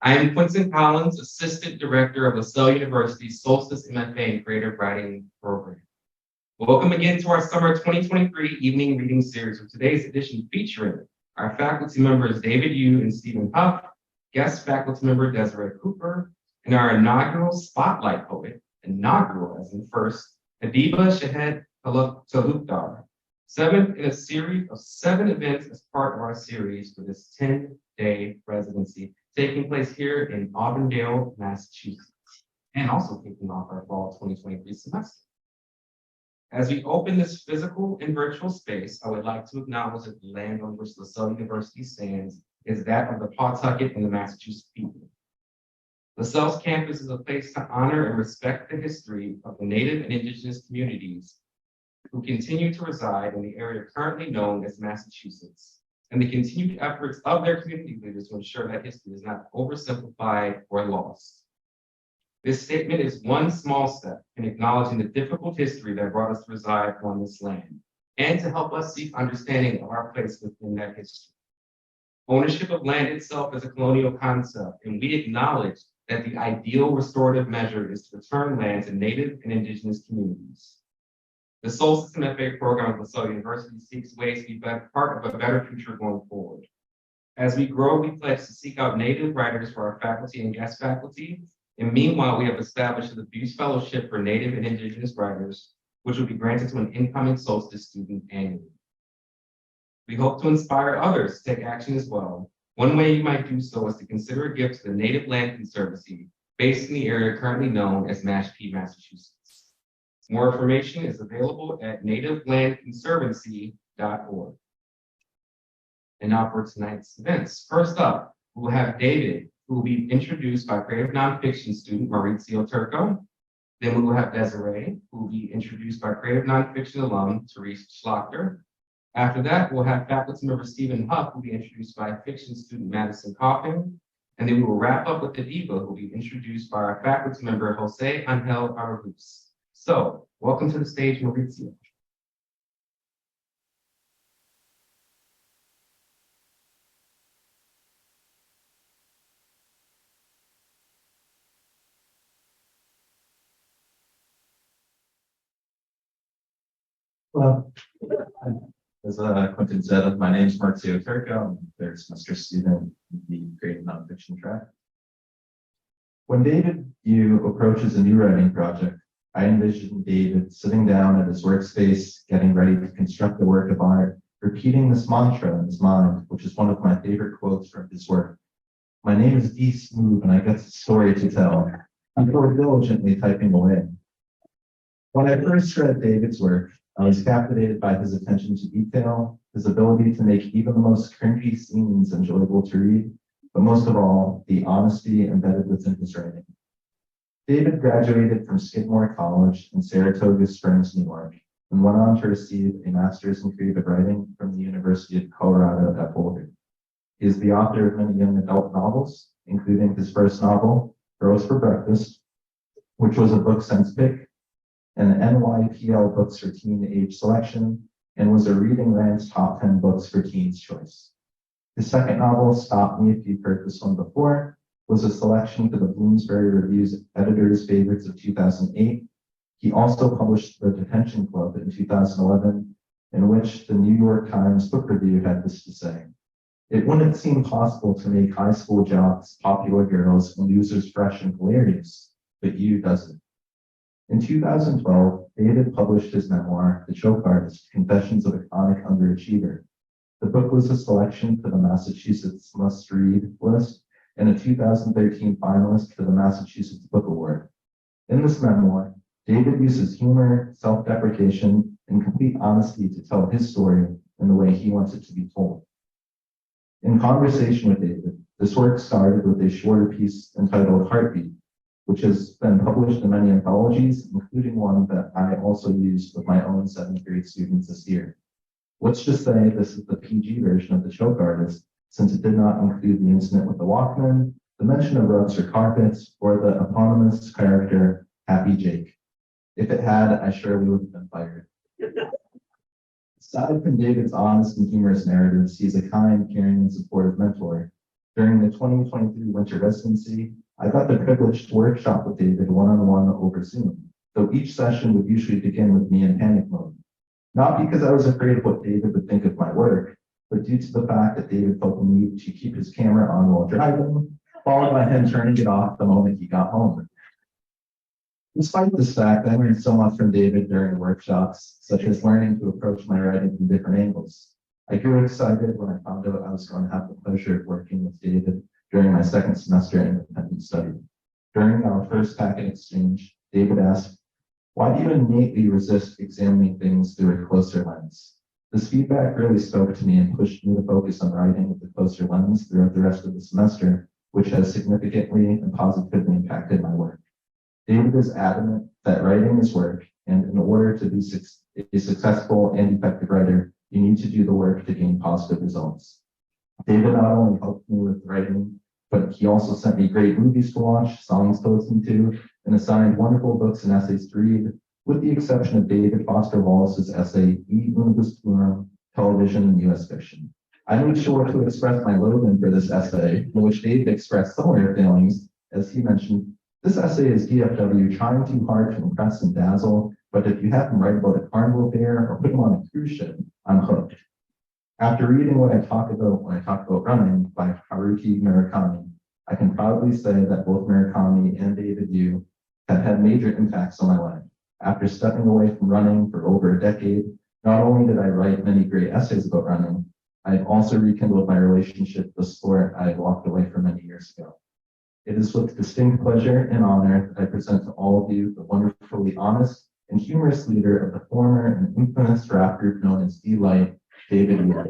I am Quentin Collins, Assistant Director of LaSalle University's Solstice MFA in Creative Writing Program. Welcome again to our Summer 2023 Evening Reading Series, with today's edition featuring our faculty members David Yoo and Steven Huff, guest faculty member Desiree Cooper, and our inaugural spotlight poet, inaugural as in first, Adeeba Shahid Talukder, seventh in a series of 7 events as part of our series for this 10-day residency, taking place here in Auburndale, Massachusetts, and also kicking off our fall 2023 semester. As we open this physical and virtual space, I would like to acknowledge that the land on which LaSalle University stands is that of the Pawtucket and the Massachusetts people. LaSalle's campus is a place to honor and respect the history of the Native and Indigenous communities who continue to reside in the area currently known as Massachusetts, and the continued efforts of their community leaders to ensure that history is not oversimplified or lost. This statement is one small step in acknowledging the difficult history that brought us to reside on this land, and to help us seek understanding of our place within that history. Ownership of land itself is a colonial concept, and we acknowledge that the ideal restorative measure is to return land to Native and Indigenous communities. The Solstice MFA program at LaSalle University seeks ways to be part of a better future going forward. As we grow, we pledge to seek out Native writers for our faculty and guest faculty. And meanwhile, we have established the Buse Fellowship for Native and Indigenous writers, which will be granted to an incoming Solstice student annually. We hope to inspire others to take action as well. One way you might do so is to consider a gift to the Native Land Conservancy based in the area currently known as Mashpee, Massachusetts. More information is available at nativelandconservancy.org. And now for tonight's events. First up, we'll have David, who will be introduced by creative nonfiction student Maurizio Turco. Then we will have Desiree, who will be introduced by creative nonfiction alum Therese Schlachter. After that, we'll have faculty member Steven Huff, who will be introduced by fiction student Madison Coffin. And then we will wrap up with Adeeba, who will be introduced by our faculty member Jose Angel Arruz. So, welcome to the stage, Maurizio. Well, as Quentin said, my name is Maurizio Turco. I'm a third semester student in the creative nonfiction track. When David Yoo approaches a new writing project, I envision David sitting down at his workspace, getting ready to construct a work of art, repeating this mantra in his mind, which is one of my favorite quotes from his work. My name is D. Smooth, and I got a story to tell. Before diligently typing away. When I first read David's work, I was captivated by his attention to detail, his ability to make even the most cringy scenes enjoyable to read, but most of all, the honesty embedded within his writing. David graduated from Skidmore College in Saratoga Springs, New York, and went on to receive a master's in creative writing from the University of Colorado at Boulder. He is the author of many young adult novels, including his first novel, Girls for Breakfast, which was a Book Sense pick, an NYPL Books for Teen Age selection, and was a Reading Rant's Top 10 Books for Teens choice. His second novel, Stop Me If You've Heard This One Before, was a selection for the Bloomsbury Review's Editor's Favorites of 2008. He also published The Detention Club in 2011, in which the New York Times Book Review had this to say: "It wouldn't seem possible to make high school jocks, popular girls, and losers fresh and hilarious, but you does it." In 2012, David published his memoir, The Choke Artist: Confessions of a Chronic Underachiever. The book was a selection for the Massachusetts Must Read list and a 2013 finalist for the Massachusetts Book Award. In this memoir, David uses humor, self-deprecation, and complete honesty to tell his story in the way he wants it to be told. In conversation with David, this work started with a shorter piece entitled Heartbeat, which has been published in many anthologies, including one that I also used with my own 7th grade students this year. Let's just say this is the PG version of The Choke Artist, since it did not include the incident with the Walkman, the mention of rugs or carpets, or the eponymous character, Happy Jake. If it had, I surely would have been fired. Aside from David's honest and humorous narratives, he's a kind, caring, and supportive mentor. During the 2023 winter residency, I got the privilege to workshop with David one-on-one over Zoom, though each session would usually begin with me in panic mode. Not because I was afraid of what David would think of my work, but due to the fact that David felt the need to keep his camera on while driving, followed by him turning it off the moment he got home. Despite this fact, I learned so much from David during workshops, such as learning to approach my writing from different angles. I grew excited when I found out I was going to have the pleasure of working with David during my second semester in independent study. During our first packet exchange, David asked, "Why do you innately resist examining things through a closer lens?" This feedback really spoke to me and pushed me to focus on writing with a closer lens throughout the rest of the semester, which has significantly and positively impacted my work. David is adamant that writing is work, and in order to be a successful and effective writer, you need to do the work to gain positive results. David not only helped me with writing, but he also sent me great movies to watch, songs to listen to, and assigned wonderful books and essays to read, with the exception of David Foster Wallace's essay, E Unibus Pluram, Television and U.S. Fiction. I made sure to express my loathing for this essay, in which David expressed similar feelings, as he mentioned. This essay is DFW trying too hard to impress and dazzle, but if you have him write about a carnival fair or put him on a cruise ship, I'm hooked. After reading what I talk about when I talk about running by Haruki Murakami, I can proudly say that both Murakami and David Yoo have had major impacts on my life. After stepping away from running for over a decade, not only did I write many great essays about running, I've also rekindled my relationship with the sport I walked away from many years ago. It is with distinct pleasure and honor that I present to all of you the wonderfully honest and humorous leader of the former and infamous rap group known as D-Light, David Yoo.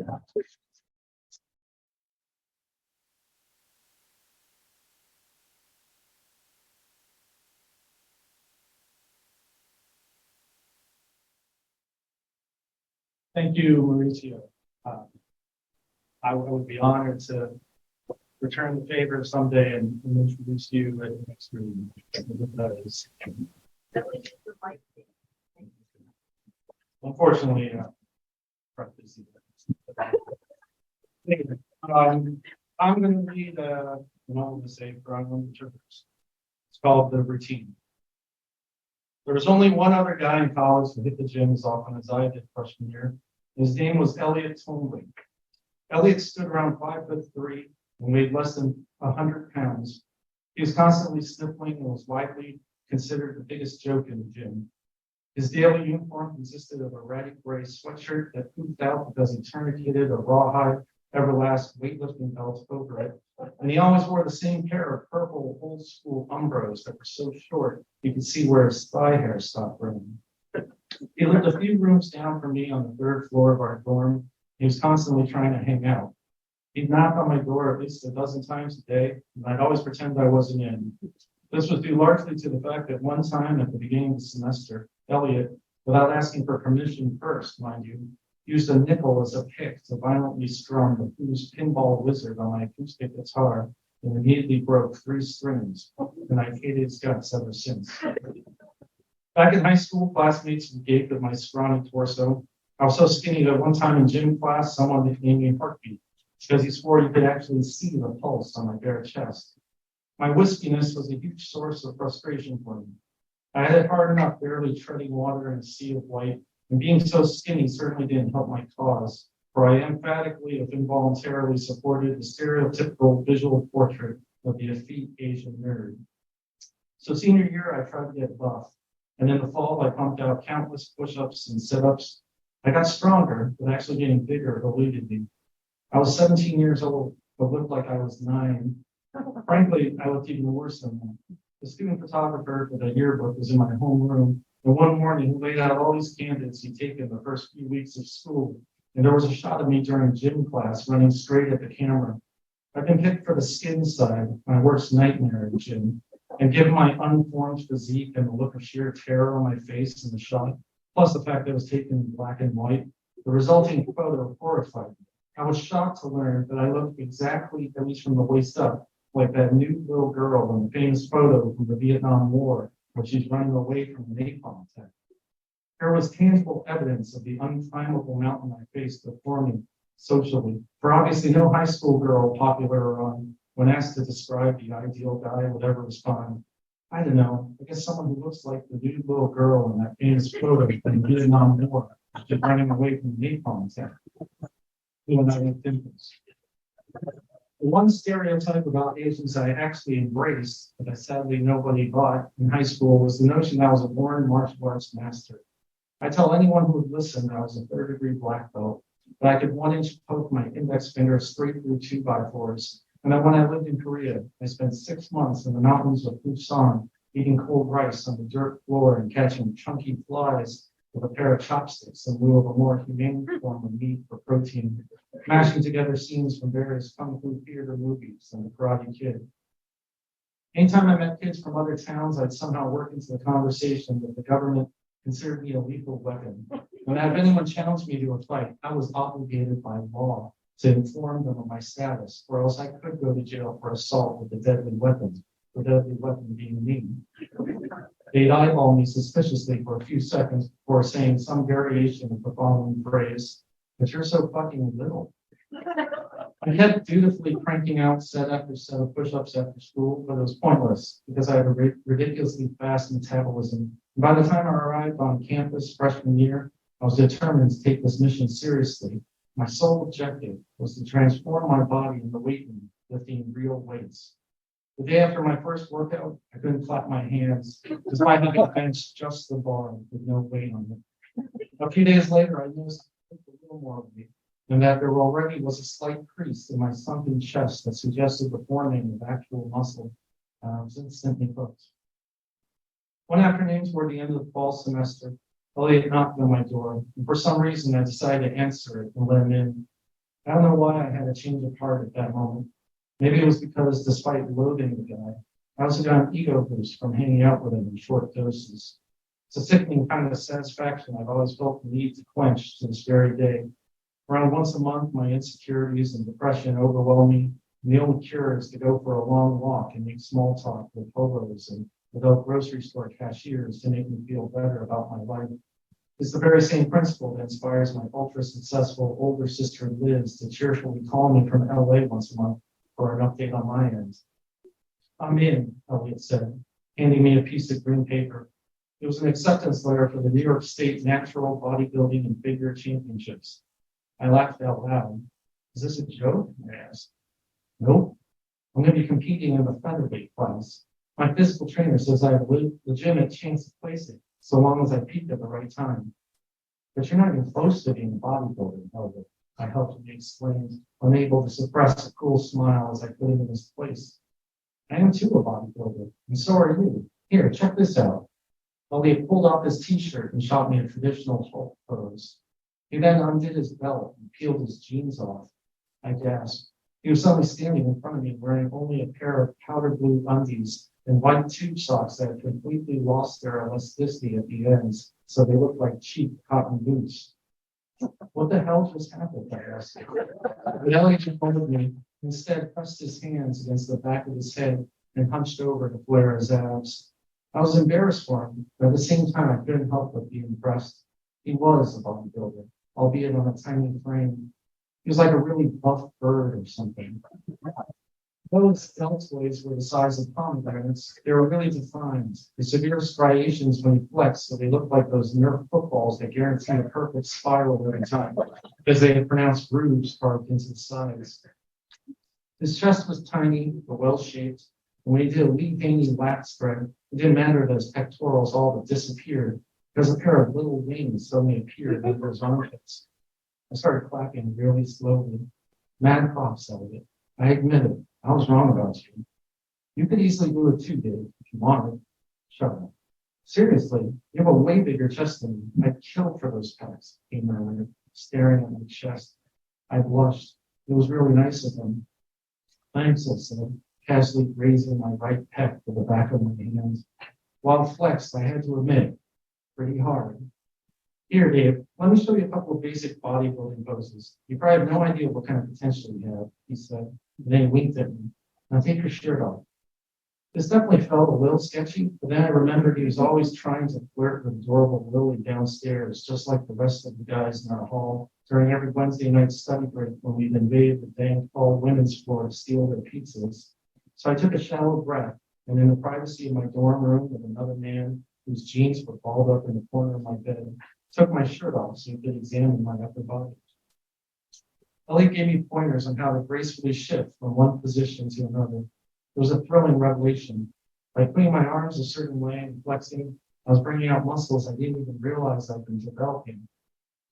Thank you, Mauricio. I would be honored to return the favor someday and introduce you at the next meeting. Unfortunately, I'm going to read an old essay from It's called The Routine. There was only one other guy in college who hit the gym as often as I did freshman year. His name was Elliot Twombly. Elliot stood around 5'3" and weighed less than 100 pounds. He was constantly sniffling and was widely considered the biggest joke in the gym. His daily uniform consisted of a ratty gray sweatshirt that poofed out because he tourniqueted a rawhide Everlast weightlifting belt over it. And he always wore the same pair of purple old school Umbros that were so short you could see where his thigh hair stopped growing. He lived a few rooms down from me on the third floor of our dorm. He was constantly trying to hang out. He'd knock on my door at least a dozen times a day, and I'd always pretend I wasn't in. This was due largely to the fact that one time at the beginning of the semester, Elliot, without asking for permission first, mind you, used a nickel as a pick to violently strum the Who's Pinball Wizard on my acoustic guitar and immediately broke 3 strings, and I've hated his guts ever since. Back in high school, classmates gaped at my scrawny torso. I was so skinny that one time in gym class, someone nicknamed me Heartbeat because he swore you could actually see the pulse on my bare chest. My wispiness was a huge source of frustration for me. I had it hard enough barely treading water in a sea of white, and being so skinny certainly didn't help my cause, for I emphatically, if involuntarily, supported the stereotypical visual portrait of the effete Asian nerd. So senior year, I tried to get buff, and in the fall, I pumped out countless push-ups and sit-ups. I got stronger, but actually getting bigger eluded me. I was 17 years old, but looked like I was 9. Frankly, I looked even worse than that. The student photographer for the yearbook was in my homeroom, and one morning he laid out all these candidates he'd taken the first few weeks of school, and there was a shot of me during gym class running straight at the camera. I've been picked for the skin side, my worst nightmare in gym, and given my unformed physique and the look of sheer terror on my face in the shot, plus the fact that it was taken in black and white, the resulting photo horrified me. I was shocked to learn that I looked exactly, at least from the waist up, like that nude little girl in the famous photo from the Vietnam War, where she's running away from a napalm attack. There was tangible evidence of the unclimbable mountain I faced before me socially. For obviously no high school girl popular on When asked to describe the ideal guy, I would ever respond, I don't know, I guess someone who looks like the new little girl in that famous photo from Vietnam War, just running away from the napalm attack. Who and I have dimples. One stereotype about Asians I actually embraced, but sadly nobody bought in high school, was the notion I was a born martial arts master. I tell anyone who would listen I was a third-degree black belt, but I could one-inch poke my index finger straight through 2x4s. And then when I lived in Korea, I spent 6 months in the mountains of Busan eating cold rice on the dirt floor and catching chunky flies with a pair of chopsticks in lieu of a more humane form of meat for protein, mashing together scenes from various kung fu theater movies and The Karate Kid. Anytime I met kids from other towns, I'd somehow work into the conversation that the government considered me a lethal weapon. When anyone challenged me to a fight, I was obligated by law to inform them of my status, or else I could go to jail for assault with a deadly weapon, the deadly weapon being me. They'd eyeball me suspiciously for a few seconds before saying some variation of the following phrase, but you're so fucking little. I kept dutifully cranking out set after set of push-ups after school, but it was pointless because I had a ridiculously fast metabolism. And by the time I arrived on campus freshman year, I was determined to take this mission seriously. My sole objective was to transform my body into weight room, lifting real weights. The day after my first workout, I couldn't clap my hands despite having benched just the bar with no weight on it. A few days later, I noticed I took a little more weight, and that there already was a slight crease in my sunken chest that suggested the forming of actual muscle. I was instantly hooked. One afternoon toward the end of the fall semester, Elliot knocked on my door, and for some reason I decided to answer it and let him in. I don't know why I had a change of heart at that moment. Maybe it was because despite loathing the guy, I also got an ego boost from hanging out with him in short doses. It's a sickening kind of satisfaction I've always felt the need to quench to this very day. Around once a month, my insecurities and depression overwhelm me, and the only cure is to go for a long walk and make small talk with hobos and without grocery store cashiers to make me feel better about my life. It's the very same principle that inspires my ultra-successful older sister Liz to cheerfully call me from LA once a month for an update on my end. I'm in, Elliot said, handing me a piece of green paper. It was an acceptance letter for the New York State Natural Bodybuilding and Figure Championships. I laughed out loud. Is this a joke? I asked. Nope. I'm going to be competing in the featherweight class. My physical trainer says I have a legitimate chance to place it, so long as I peak at the right time. But you're not even close to being a bodybuilder, Elliot. I helpfully explained, unable to suppress a cool smile as I put him in his place. I am too a bodybuilder, and so are you. Here, check this out. Elliot pulled off his t-shirt and shot me a traditional Hulk pose. He then undid his belt and peeled his jeans off. I gasped. He was suddenly standing in front of me wearing only a pair of powder blue undies and white tube socks that had completely lost their elasticity at the ends, so they looked like cheap cotton boots. What the hell just happened? I asked. But Elliot ignored me, instead pressed his hands against the back of his head and hunched over to flare his abs. I was embarrassed for him, but at the same time I couldn't help but be impressed. He was a bodybuilder, albeit on a tiny frame. He was like a really buff bird or something. Those deltoids were the size of pomegranates. They were really defined. The severe striations when he flexed, so they looked like those Nerf footballs that guarantee a perfect spiral every time, because they had pronounced grooves carved into the sides. His chest was tiny but well-shaped, and when he did a lean-veiny lat spread, it didn't matter that his pectorals all but disappeared, because a pair of little wings suddenly appeared over his armpits. I started clapping really slowly. Mad props, Elliot. I admit it. I was wrong about you. You could easily do it too, Dave, if you wanted. Shut up. Seriously, you have a way bigger chest than me. I'd kill for those pecs, he murmured, staring at my chest. I blushed. It was really nice of him. Thanks, I said, casually raising my right pec with the back of my hand. While flexed, I had to admit, pretty hard. Here, Dave, let me show you a couple of basic bodybuilding poses. You probably have no idea what kind of potential you have, he said. And then he winked at me. Now take your shirt off. This definitely felt a little sketchy, but then I remembered he was always trying to flirt with adorable Lily downstairs, just like the rest of the guys in our hall during every Wednesday night study break when we'd invade the dang all women's floor to steal their pizzas. So I took a shallow breath, and in the privacy of my dorm room with another man whose jeans were balled up in the corner of my bed, took my shirt off so he could examine my upper body. Elliot gave me pointers on how to gracefully shift from one position to another. It was a thrilling revelation. By putting my arms a certain way and flexing, I was bringing out muscles I didn't even realize I'd been developing.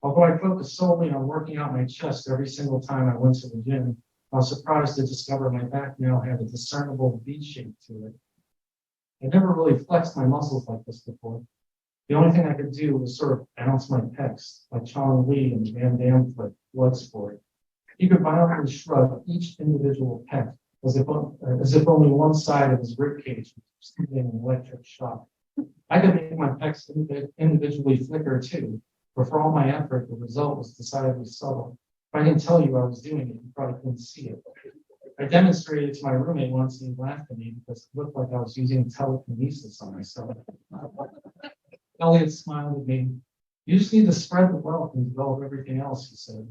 Although I focused solely on working out my chest every single time I went to the gym, I was surprised to discover my back now had a discernible V shape to it. I never really flexed my muscles like this before. The only thing I could do was sort of bounce my pecs, like Chong Li in Van Damme flick Bloodsport. He could violently shrug each individual pec as if only one side of his ribcage was receiving an electric shock. I could make my pecs individually flicker too, but for all my effort, the result was decidedly subtle. If I didn't tell you I was doing it, you probably couldn't see it. I demonstrated it to my roommate once and he laughed at me because it looked like I was using telekinesis on myself. Elliot smiled at me. You just need to spread the wealth and develop everything else, he said.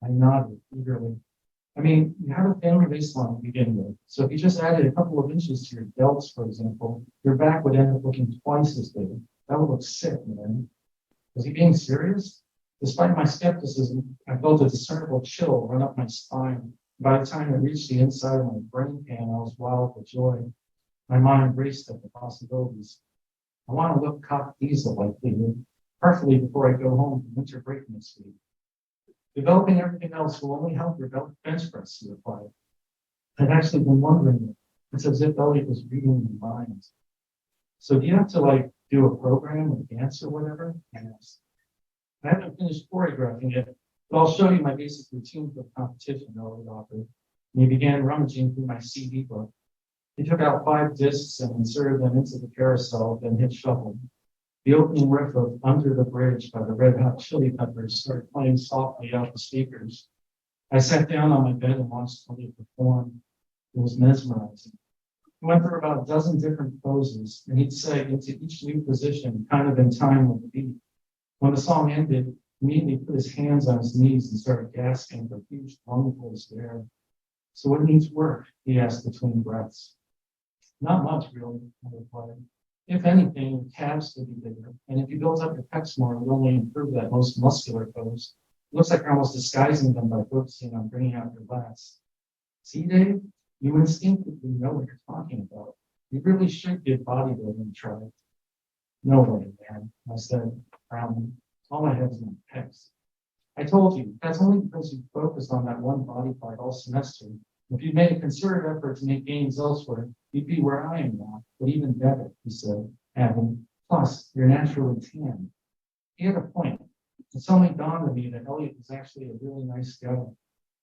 I nodded eagerly. I mean, you have a family baseline to begin with. So if you just added a couple of inches to your delts, for example, your back would end up looking twice as big. That would look sick, man. Was he being serious? Despite my skepticism, I felt a discernible chill run up my spine. By the time it reached the inside of my brain pan, I was wild with joy. My mind raced at the possibilities. I want to look cock diesel like David, preferably before I go home from winter break next week. Developing everything else will only help your bench press, he replied. I'd actually been wondering. It's as if Elliot was reading my mind. So do you have to do a program or dance or whatever? I asked. I haven't finished choreographing yet, but I'll show you my basic routine for the competition, Elliot offered. And he began rummaging through my CD book. He took out 5 discs and inserted them into the carousel, then hit shuffle. The opening riff of Under the Bridge by the Red Hot Chili Peppers started playing softly out the speakers. I sat down on my bed and watched Elliot perform. It was mesmerizing. He went through about a dozen different poses, and he'd seg into each new position, kind of in time with the beat. When the song ended, he immediately put his hands on his knees and started gasping for huge lungfuls of air. So what needs work? He asked between breaths. Not much, really, I replied. If anything, your calves could be bigger, and if you build up your pecs more, you'll only improve that most muscular pose. It looks like you're almost disguising them by focusing on bringing out your lats. See, Dave? You instinctively know what you're talking about. You really should give bodybuilding a try. No way, man, I said, frowning. All I have is my pecs. I told you, that's only because you focused on that one body part all semester. If you'd made a concerted effort to make gains elsewhere, you'd be where I am now, but even better, he said, adding, plus, you're naturally tan. He had a point. It suddenly dawned on me that Elliot was actually a really nice guy.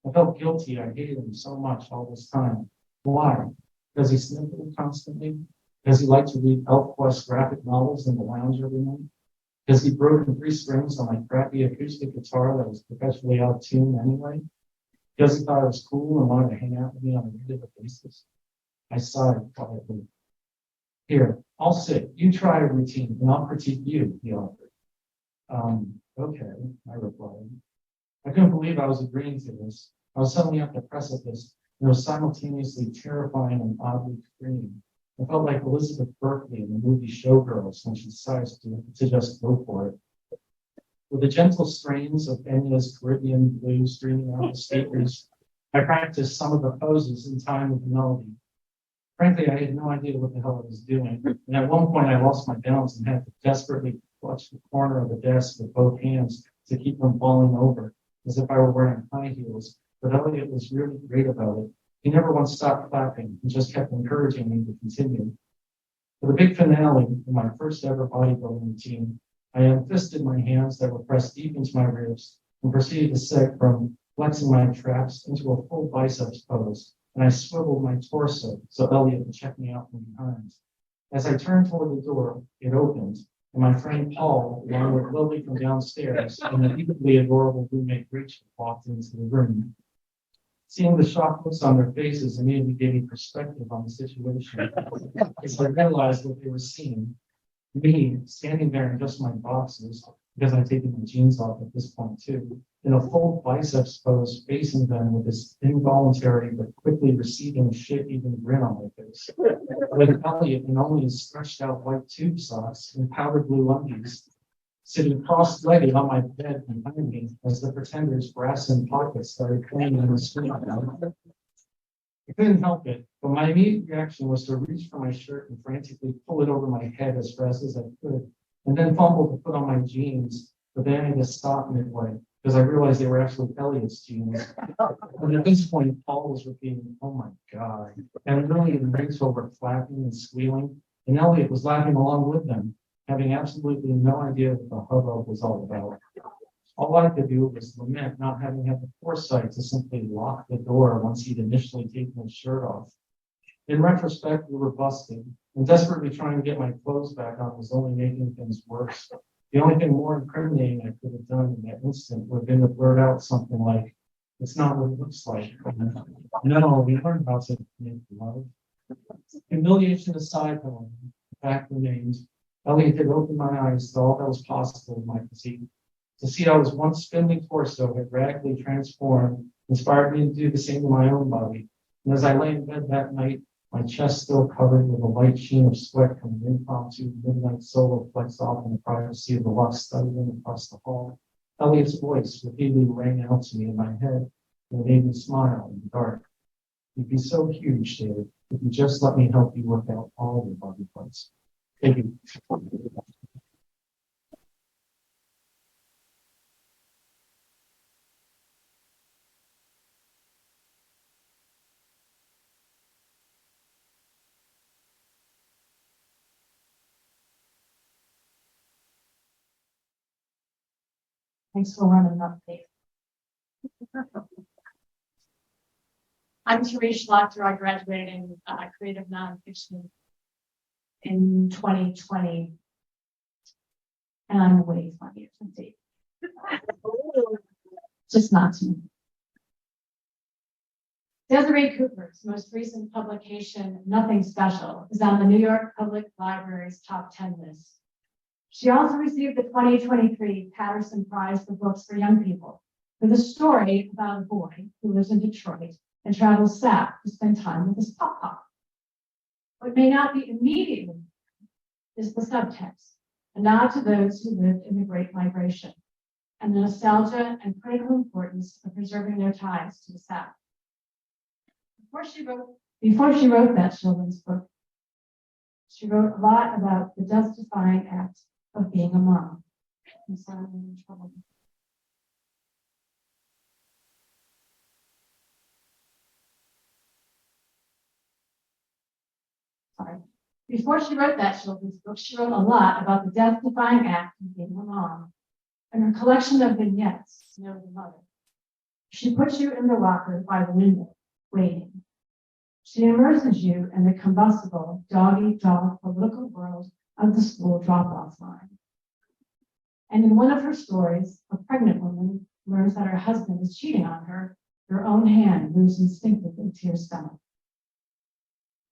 I felt guilty. I hated him so much all this time. Why? Because he sniffled constantly? Because he liked to read ElfQuest graphic novels in the lounge every night? Because he'd broken 3 strings on my crappy acoustic guitar that was perpetually out of tune anyway? Because he thought it was cool and wanted to hang out with me on a regular basis? I sighed quietly. Here, I'll sit. You try a routine, and I'll critique you, he offered. Okay, I replied. I couldn't believe I was agreeing to this. I was suddenly at the precipice, and it was simultaneously terrifying and oddly freeing. I felt like Elizabeth Berkley in the movie Showgirls when she decides to just go for it. With the gentle strains of Enya's Caribbean blues streaming out the speakers, I practiced some of the poses in time with the melody. Frankly, I had no idea what the hell I was doing, and at one point I lost my balance and had to desperately clutch the corner of the desk with both hands to keep from falling over, as if I were wearing high heels. But Elliot was really great about it. He never once stopped clapping and just kept encouraging me to continue. For the big finale of my first ever bodybuilding routine, I unfisted my hands that were pressed deep into my ribs and proceeded to seg from flexing my traps into a full biceps pose, and I swiveled my torso so Elliot would check me out from behind. As I turned toward the door, it opened, and my friend Paul, along with Lily from downstairs, and an equally adorable roommate Rachel, walked into the room. Seeing the shocked looks on their faces immediately gave me perspective on the situation. As I realized what they were seeing, me standing there in just my boxes, because I'd taken my jeans off at this point too, in a full biceps pose, facing them with this involuntary but quickly receding shit-eating grin on my face. With Elliot in only his stretched out white tube socks and powder blue undies, sitting cross-legged on my bed behind me as the pretender's brass and pockets started playing on the screen. I couldn't help it, but my immediate reaction was to reach for my shirt and frantically pull it over my head as fast as I could, and then fumble to put on my jeans, but then I had to stop midway because I realized they were actually Elliot's jeans. And at this point, Paul was repeating, "Oh my God," and really and Rachel were flapping and squealing, and Elliot was laughing along with them, having absolutely no idea what the hubbub was all about. All I could do was lament not having had the foresight to simply lock the door once he'd initially taken his shirt off. In retrospect, we were busted, and desperately trying to get my clothes back on was only making things worse. The only thing more incriminating I could have done in that instant would have been to blurt out something like, "It's not what it looks like." No, we learned how to make love. Humiliation aside, however, the fact remains, Elliot had opened my eyes to all that was possible in my physique. To see how his once spindly torso had radically transformed inspired me to do the same to my own body. And as I lay in bed that night, my chest still covered with a light sheen of sweat from an impromptu midnight solo flexed off in the privacy of the lost study room across the hall, Elliot's voice repeatedly rang out to me in my head and it made me smile in the dark. "You'd be so huge, David, if you just let me help you work out all your body parts." Thank you. Thanks for running up there. I'm Desiree Talukder. I graduated in creative nonfiction in 2020, and I'm way funnier than Dave. Just not to me. Desiree Cooper's most recent publication, Nothing Special, is on the New York Public Library's top 10 list. She also received the 2023 Patterson Prize for Books for Young People with a story about a boy who lives in Detroit and travels south to spend time with his pop-pop. What may not be immediately is the subtext, a nod to those who lived in the Great Migration, and the nostalgia and critical importance of preserving their ties to the South. Before she wrote that children's book, she wrote a lot about the death-defying act of being a mom. I'm sorry, I'm in trouble. Sorry. Before she wrote that children's book, she wrote a lot about the death-defying act of being a mom. In her collection of vignettes, Know the Mother, she puts you in the rocker by the window, waiting. She immerses you in the combustible, dog-eat-dog political world of the school drop-off line. And in one of her stories, a pregnant woman learns that her husband is cheating on her. Her own hand moves instinctively to her stomach.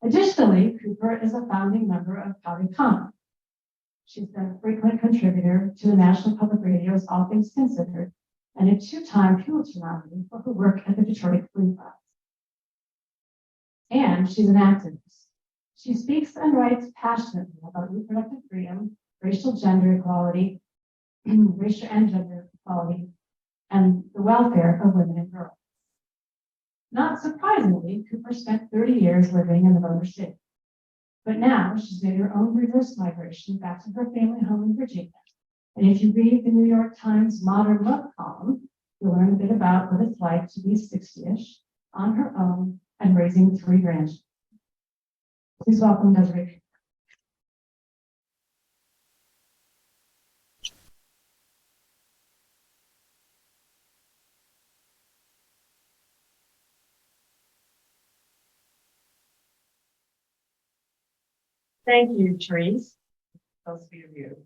Additionally, Cooper is a founding member of Powder Common. She's been a frequent contributor to the National Public Radio's All Things Considered and a 2-time Pulitzer nominee for her work at the Detroit Free Press. And she's an activist. She speaks and writes passionately about reproductive freedom, racial and gender equality, and the welfare of women and girls. Not surprisingly, Cooper spent 30 years living in the Motor City. But now she's made her own reverse migration back to her family home in Virginia. And if you read the New York Times Modern Love column, you'll learn a bit about what it's like to be 60-ish, on her own, and raising 3 grandchildren. Please welcome Desiree. Thank you, Therese. So sweet of you.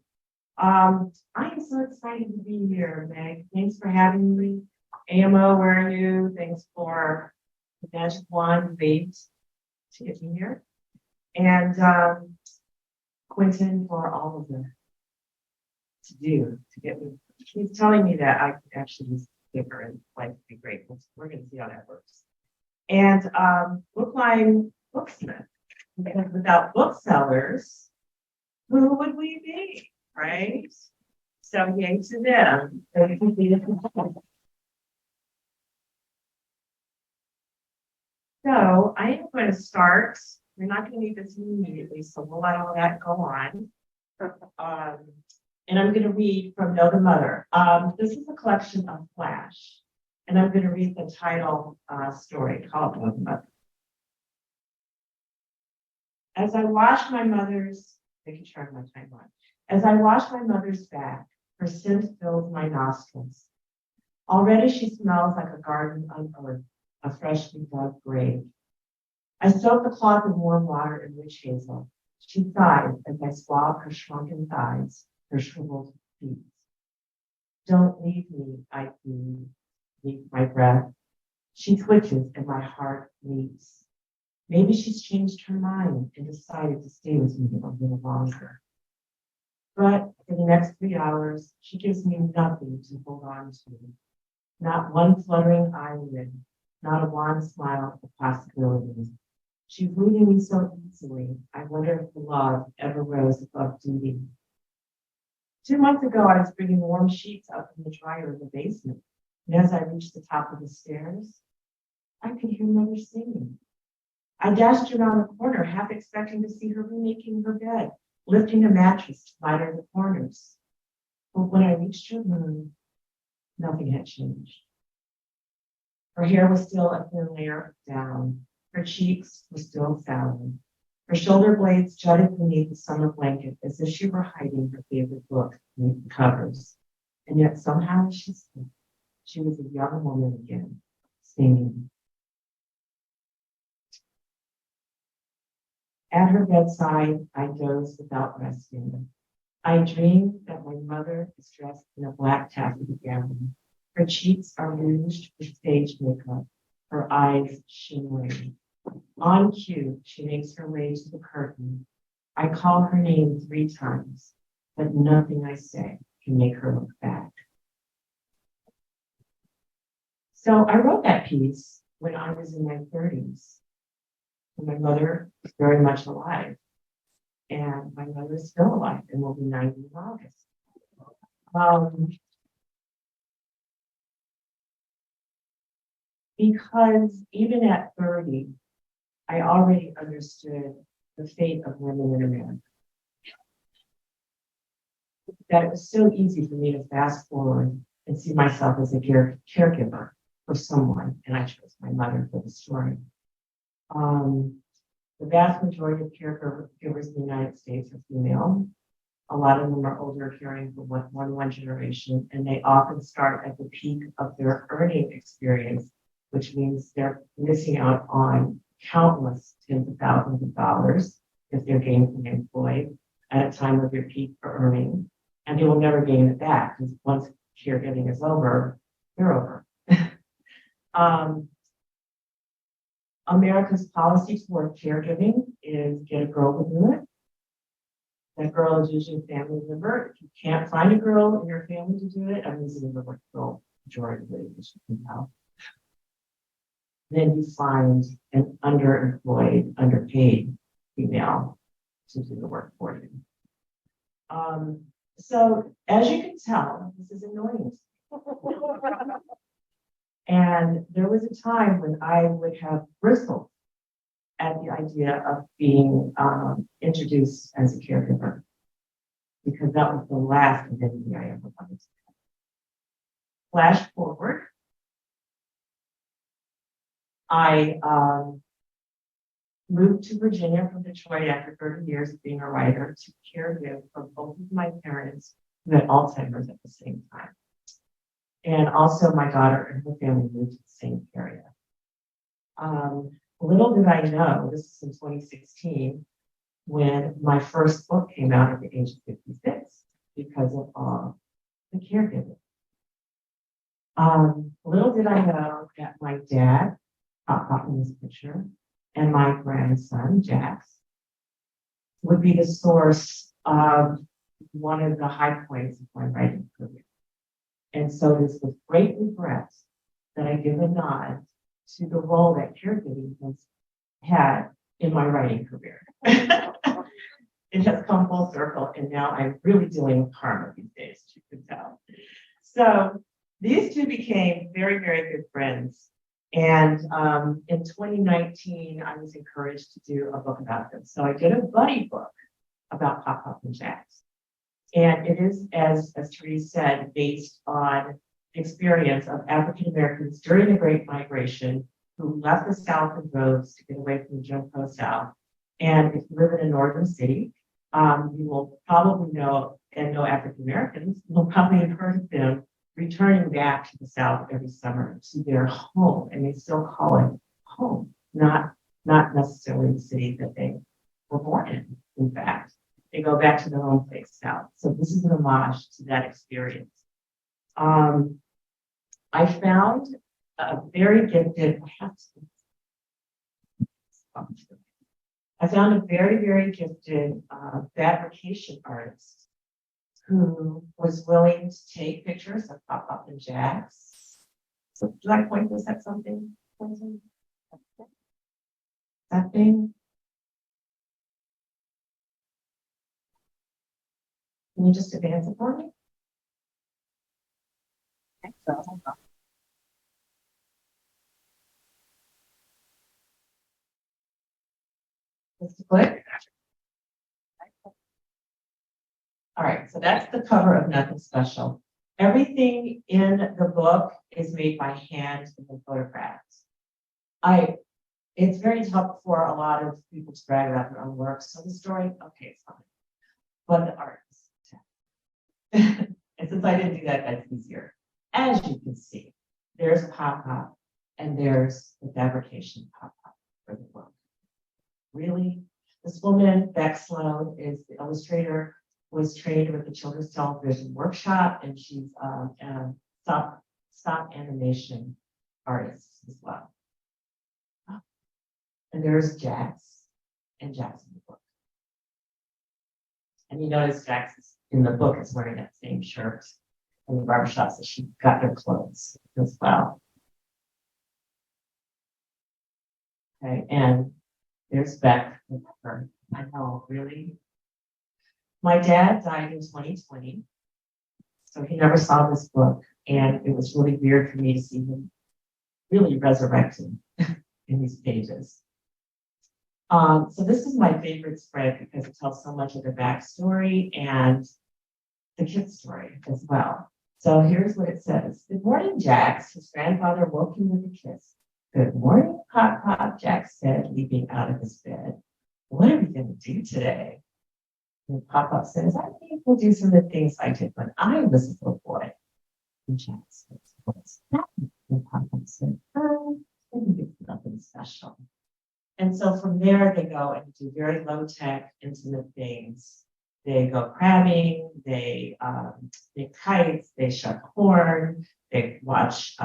I am so excited to be here, Meg. Thanks for having me. AMO, where are you? Thanks for the magic wand waved to get me here. And Quentin for all of the to get me. He's telling me that I could actually use paper and life would be great. We're going to see how that works. And Brookline Booksmith, because without booksellers, who would we be, right? So yay to them. So I am going to start. We're not going to need this immediately, so we'll let all that go on. And I'm going to read from Know the Mother. This is a collection of Flash, and I'm going to read the title story called Know the Mother. As I wash my mother's, making sure I have my time on. As I wash my mother's back, her scent fills my nostrils. Already she smells like a garden unearthed, a freshly dug grave. I soak the cloth in warm water and witch hazel. She sighs as I swab her shrunken thighs, her shriveled feet. Don't leave me, I plead, beneath my breath. She twitches and my heart leaps. Maybe she's changed her mind and decided to stay with me a little longer. But for the next 3 hours, she gives me nothing to hold on to. Not one fluttering eyelid, not a wan smile of possibilities. She's leaving me so easily, I wonder if the love ever rose above duty. 2 months ago, I was bringing warm sheets up from the dryer in the basement, and as I reached the top of the stairs, I could hear Mother singing. I dashed around the corner, half expecting to see her remaking her bed, lifting a mattress to lighter the corners. But when I reached her room, nothing had changed. Her hair was still a thin layer of down. Her cheeks were still sallow. Her shoulder blades jutted beneath the summer blanket as if she were hiding her favorite book beneath the covers. And yet somehow she was a young woman again, singing. At her bedside, I dozed without resting. I dreamed that my mother is dressed in a black taffeta gown. Her cheeks are rouged with stage makeup, her eyes shimmering. On cue, she makes her way to the curtain. I call her name 3 times, but nothing I say can make her look back. So I wrote that piece when I was in my 30s. And my mother was very much alive. And my mother is still alive and will be 90 in August. Because even at 30, I already understood the fate of women in America. That it was so easy for me to fast forward and see myself as a caregiver for someone, and I chose my mother for the story. The vast majority of caregivers in the United States are female. A lot of them are older, caring for one generation, and they often start at the peak of their earning experience, which means they're missing out on countless tens of thousands of dollars if they're gainfully employed at a time of their peak for earning, and they will never gain it back because once caregiving is over, they're over. America's policy toward caregiving is get a girl to do it. That girl is usually a family member. If you can't find a girl in your family to do it, I'm using the word girl pejoratively, as you can tell. Then you find an underemployed, underpaid female to do the work for you. So as you can tell, this is annoying. And there was a time when I would have bristled at the idea of being introduced as a caregiver, because that was the last identity I ever wanted to have. Flash forward, I moved to Virginia from Detroit after 30 years of being a writer to caregive for both of my parents who had Alzheimer's at the same time. And also my daughter and her family moved to the same area. Little did I know, this is in 2016, when my first book came out at the age of 56 because of the caregiving. Little did I know that my dad Pop Pop in this picture, and my grandson, Jax, would be the source of one of the high points of my writing career. And so it is with great regret that I give a nod to the role that caregiving has had in my writing career. It has come full circle, and now I'm really dealing with karma these days, as you can tell. So these two became very, very good friends. And in 2019, I was encouraged to do a book about them. So I did a buddy book about Pop Pop and Jax. And it is, as Therese said, based on the experience of African Americans during the Great Migration who left the South in droves to get away from the Jim Crow South. And if you live in a northern city, you will probably know, and know African Americans, you'll probably have heard of them returning back to the South every summer to their home. And they still call it home, not necessarily the city that they were born in fact. They go back to their own place South. So this is an homage to that experience. I found a very gifted, I found a very, very gifted fabrication artist who was willing to take pictures of Pop Pop and Jax. So do I point this at something? That thing? Can you just advance it for me? Okay, so hold on. Just a click. All right, so that's the cover of Nothing Special. Everything in the book is made by hand and then photographed. It's very tough for a lot of people to brag about their own work. So the story, okay, it's fine. But the art is tough. And since I didn't do that, that's easier. As you can see, there's Pop Pop and there's the fabrication Pop Pop for the book. Really? This woman, Beck Sloan, is the illustrator, was trained with the Children's Television Workshop, and she's a stop animation artist as well. And there's Jax and Jax in the book. And you notice Jax in the book is wearing that same shirt in the barbershop, so she got her clothes as well. Okay, and there's Beck with her. I know, really. My dad died in 2020, so he never saw this book, and it was really weird for me to see him really resurrected in these pages. So this is my favorite spread because it tells so much of the backstory and the kid's story as well. So here's what it says. Good morning, Jax. His grandfather woke him with a kiss. Good morning, Pop Pop, Jax said, leaping out of his bed. What are we going to do today? And Pop Pop says, I think we'll do some of the things I did when I was a little boy. And Jax says, what's that? And Pop Pop said, I think it's nothing special. And so from there, they go and do very low-tech, intimate things. They go crabbing, they make kites, they shut corn, they watch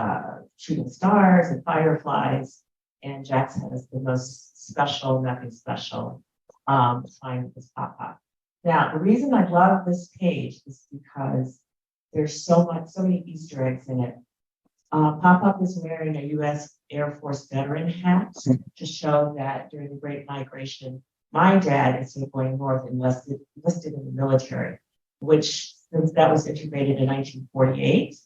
shooting stars and fireflies. And Jax has the most special, nothing special time with this Pop Pop. Now, the reason I love this page is because there's so many Easter eggs in it. Pop Pop is wearing a U.S. Air Force veteran hat to show that during the Great Migration, my dad, instead of going north, enlisted in the military, which, since that was integrated in 1948,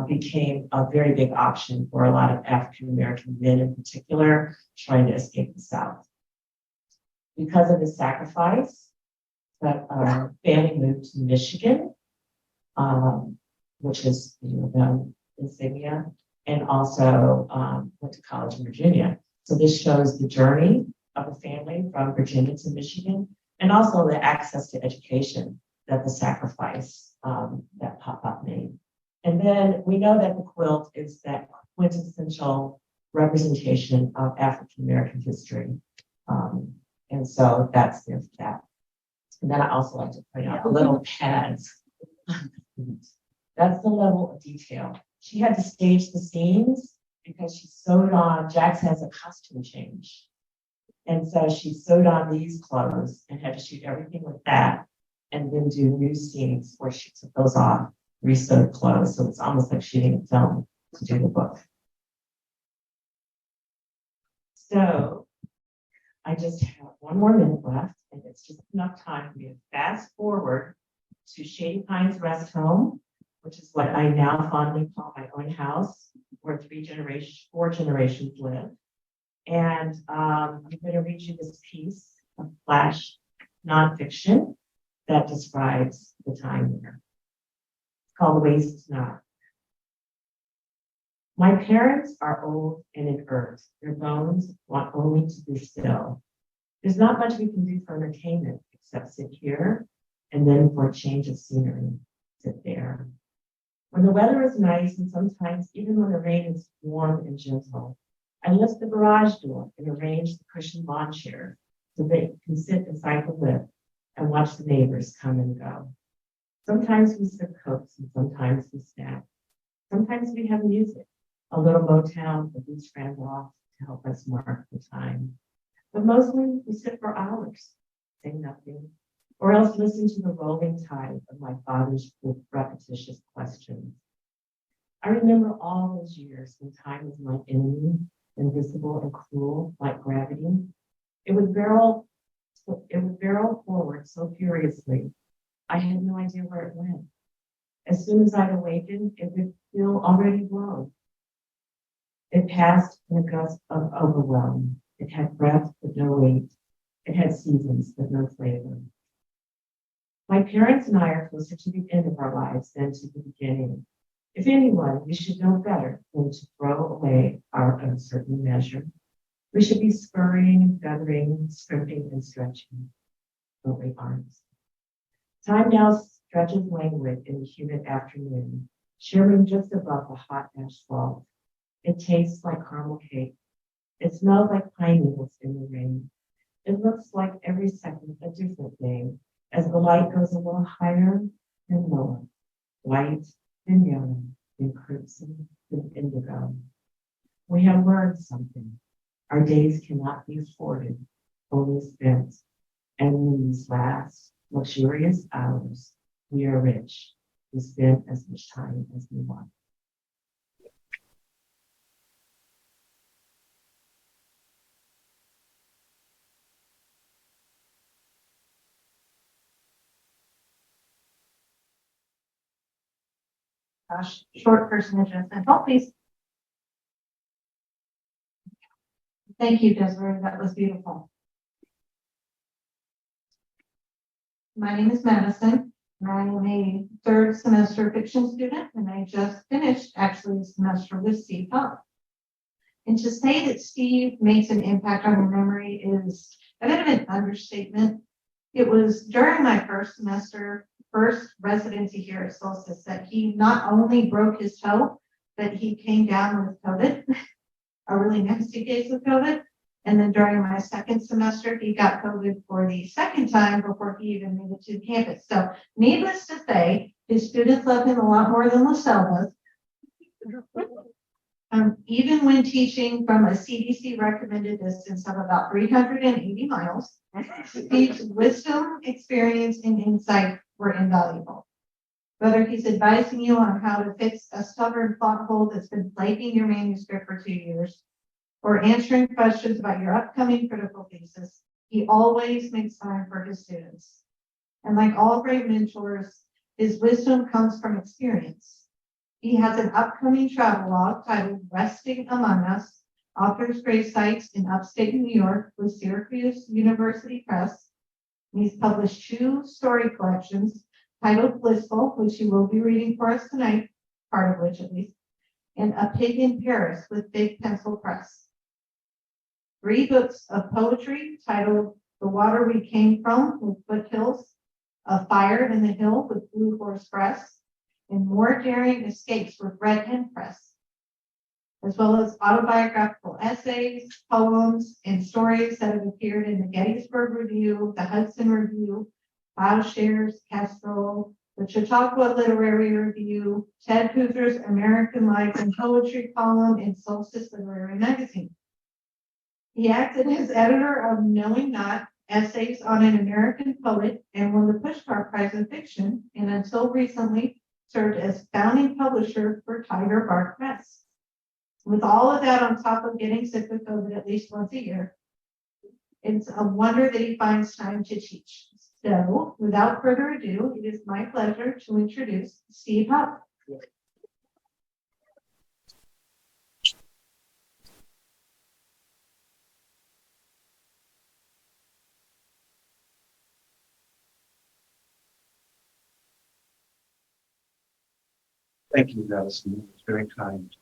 became a very big option for a lot of African American men in particular trying to escape the South. Because of his sacrifice, that family moved to Michigan, which is the insignia, and also went to college in Virginia. So this shows the journey of a family from Virginia to Michigan, and also the access to education that the sacrifice that Pop Pop made. And then we know that the quilt is that quintessential representation of African American history. And so that's there for that. And then I also like to point out the little pads. That's the level of detail. She had to stage the scenes because she sewed on, Jax has a costume change. And so she sewed on these clothes and had to shoot everything with that and then do new scenes where she took those off, re-sewed clothes. So it's almost like shooting a film to do the book. So I just have one more minute left, and it's just enough time for me to fast forward to Shady Pines Rest Home, which is what I now fondly call my own house, where four generations live. And I'm going to read you this piece of flash nonfiction that describes the time there. It's called The Waste Not. My parents are old and inert. Their bones want only to be still. There's not much we can do for entertainment except sit here and then for a change of scenery, sit there. When the weather is nice and sometimes even when the rain is warm and gentle, I lift the garage door and arrange the cushioned lawn chair so they can sit inside the lift and watch the neighbors come and go. Sometimes we sip Cokes and sometimes we snack. Sometimes we have music, a little Motown, the beach friend off to help us mark the time. But mostly we sit for hours, say nothing, or else listen to the rolling tide of my father's repetitious questions. I remember all those years when time was my enemy, invisible and cruel like gravity. It would barrel forward so furiously, I had no idea where it went. As soon as I'd awakened, it would feel already blown. It passed in a gust of overwhelm. It had breath but no weight. It had seasons but no flavor. My parents and I are closer to the end of our lives than to the beginning. If anyone, we should know better than to throw away our uncertain measure. We should be scurrying and feathering, scrimping and stretching, but we aren't. Time now stretches languid in the humid afternoon, shimmering just above the hot asphalt. It tastes like caramel cake. It smells like pine needles in the rain. It looks like every second a different day as the light goes a little higher and lower, white and yellow, and crimson and indigo. We have learned something. Our days cannot be afforded, only spent. And in these last luxurious hours, we are rich. We spend as much time as we want. Short personages and help, please. Thank you, Desiree. That was beautiful. My name is Madison, and I am a third semester fiction student, and I just finished actually a semester with Steve Huff. And to say that Steve makes an impact on your memory is a bit of an understatement. It was during my first semester, first residency here at Solstice, that he not only broke his toe, but he came down with COVID, a really nasty case of COVID. And then during my second semester, he got COVID for the second time before he even made it to campus. So needless to say, his students love him a lot more than LaSalle does. Even when teaching from a CDC recommended distance of about 380 miles, Steve's wisdom, experience, and insight were invaluable. Whether he's advising you on how to fix a stubborn plot hole that's been plaguing your manuscript for 2 years, or answering questions about your upcoming critical thesis, he always makes time for his students. And like all great mentors, his wisdom comes from experience. He has an upcoming travelogue titled Resting Among Us, Authors' Grave Sites in Upstate New York with Syracuse University Press. And he's published 2 story collections titled Blissful, which he will be reading for us tonight, part of which at least, and A Pig in Paris with Big Pencil Press. 3 books of poetry titled The Water We Came From with Foothills, A Fire in the Hill with Blue Horse Press, and More Daring Escapes with Red Hen Press, as well as autobiographical essays, poems, and stories that have appeared in the Gettysburg Review, the Hudson Review, Plowshares, Kestrel, the the Chautauqua Literary Review, Ted Hoover's American Life and Poetry column in Solstice Literary Magazine. He acted as editor of Knowing Not, Essays on an American Poet, and won the Pushcart Prize in Fiction, and until recently served as founding publisher for Tiger Bark Press. With all of that on top of getting sick with COVID at least once a year, it's a wonder that he finds time to teach. So, without further ado, it is my pleasure to introduce Steve Huff. Thank you, Madison. It's very kind.